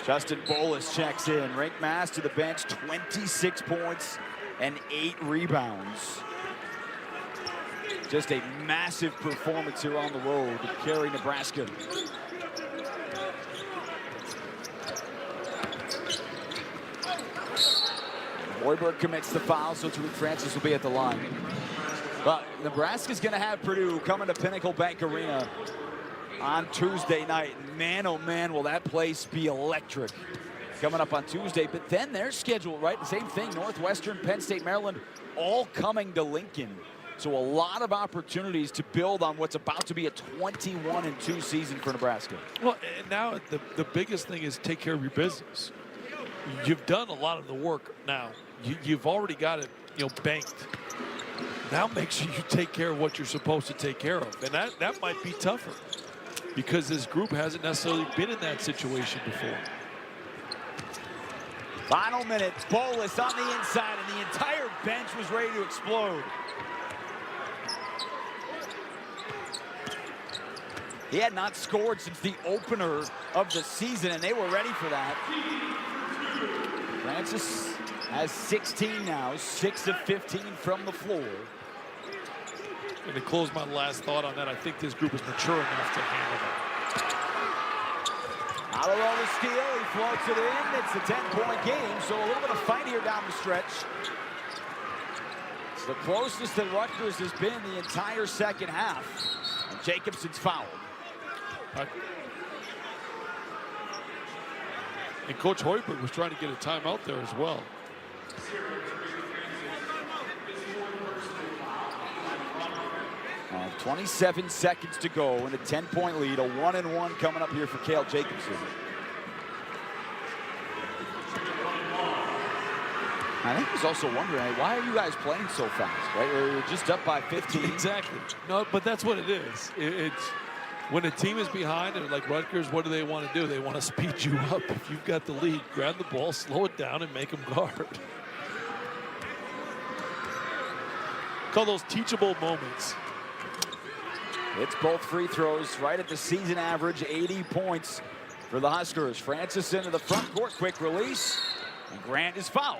Justin Bolus checks in. Rick Mast to the bench, 26 points and 8 rebounds. Just a massive performance here on the road to carry Nebraska. Hoiberg commits the foul, so Tariq Francis will be at the line. But Nebraska's going to have Purdue coming to Pinnacle Bank Arena on Tuesday night. Man, oh man, will that place be electric. coming up on Tuesday. But then their schedule, right? The same thing, Northwestern, Penn State, Maryland, all coming to Lincoln. So a lot of opportunities to build on what's about to be a 21-2 season for Nebraska. Well, and now the biggest thing is take care of your business. You've done a lot of the work now. You've already got it, banked. Now make sure you take care of what you're supposed to take care of. And that might be tougher because this group hasn't necessarily been in that situation before. Final minute, Bolus on the inside, and the entire bench was ready to explode. He had not scored since the opener of the season, and they were ready for that. Francis has 16 now, 6 of 15 from the floor. And to close my last thought on that, I think this group is mature enough to handle that. Alvarado steal, he floats it in. It's a 10-point game, so a little bit of fight here down the stretch. It's the closest that Rutgers has been the entire second half. And Jacobson's fouled. And Coach Hoiberg was trying to get a timeout there as well. Oh, 27 seconds to go in a 10-point lead. A 1-and-1 coming up here for Cale Jacobson. I think he's also wondering, why are you guys playing so fast, right? We're just up by 15. Exactly. No, but that's what it is. It's when a team is behind, and like Rutgers, what do they want to do? They want to speed you up. If you've got the lead, grab the ball, slow it down, and make them guard. Call those teachable moments. It's both free throws right at the season average, 80 points for the Huskers. Francis into the front court, quick release, and Grant is fouled.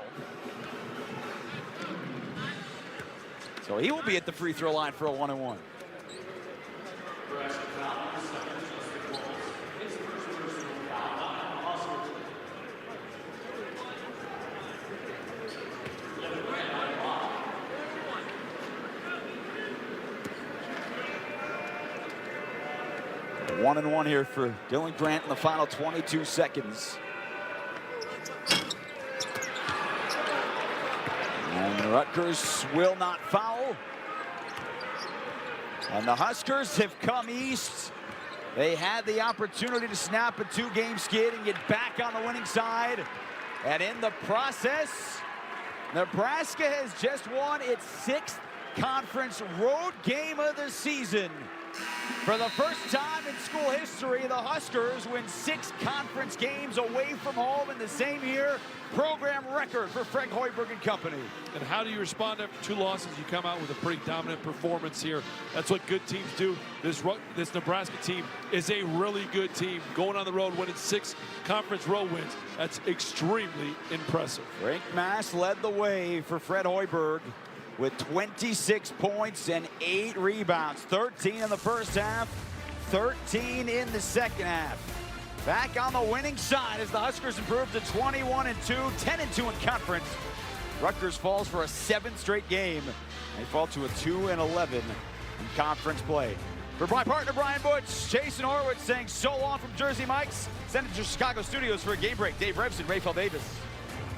So he will be at the free throw line for a 1-and-1. One and one here for Dylan Grant in the final 22 seconds. And Rutgers will not foul. And the Huskers have come east. They had the opportunity to snap a two-game skid and get back on the winning side. And in the process, Nebraska has just won its 6th conference road game of the season. For the first time in school history, the Huskers win 6 conference games away from home in the same year. Program record for Fred Hoiberg and company. And how do you respond after 2 losses? You come out with a pretty dominant performance here. That's what good teams do. This Nebraska team is a really good team. Going on the road, winning 6 conference road wins. That's extremely impressive. Frank Mass led the way for Fred Hoiberg with 26 points and 8 rebounds. 13 in the first half, 13 in the second half. Back on the winning side as the Huskers improve to 21-2, 10-2 in conference. Rutgers falls for a 7th straight game. They fall to a 2-11 in conference play. For my partner Brian Butch, Jason Horwitz saying so long from Jersey Mike's. Send it to Chicago studios for a game break. Dave Revson, Rayfeld Davis.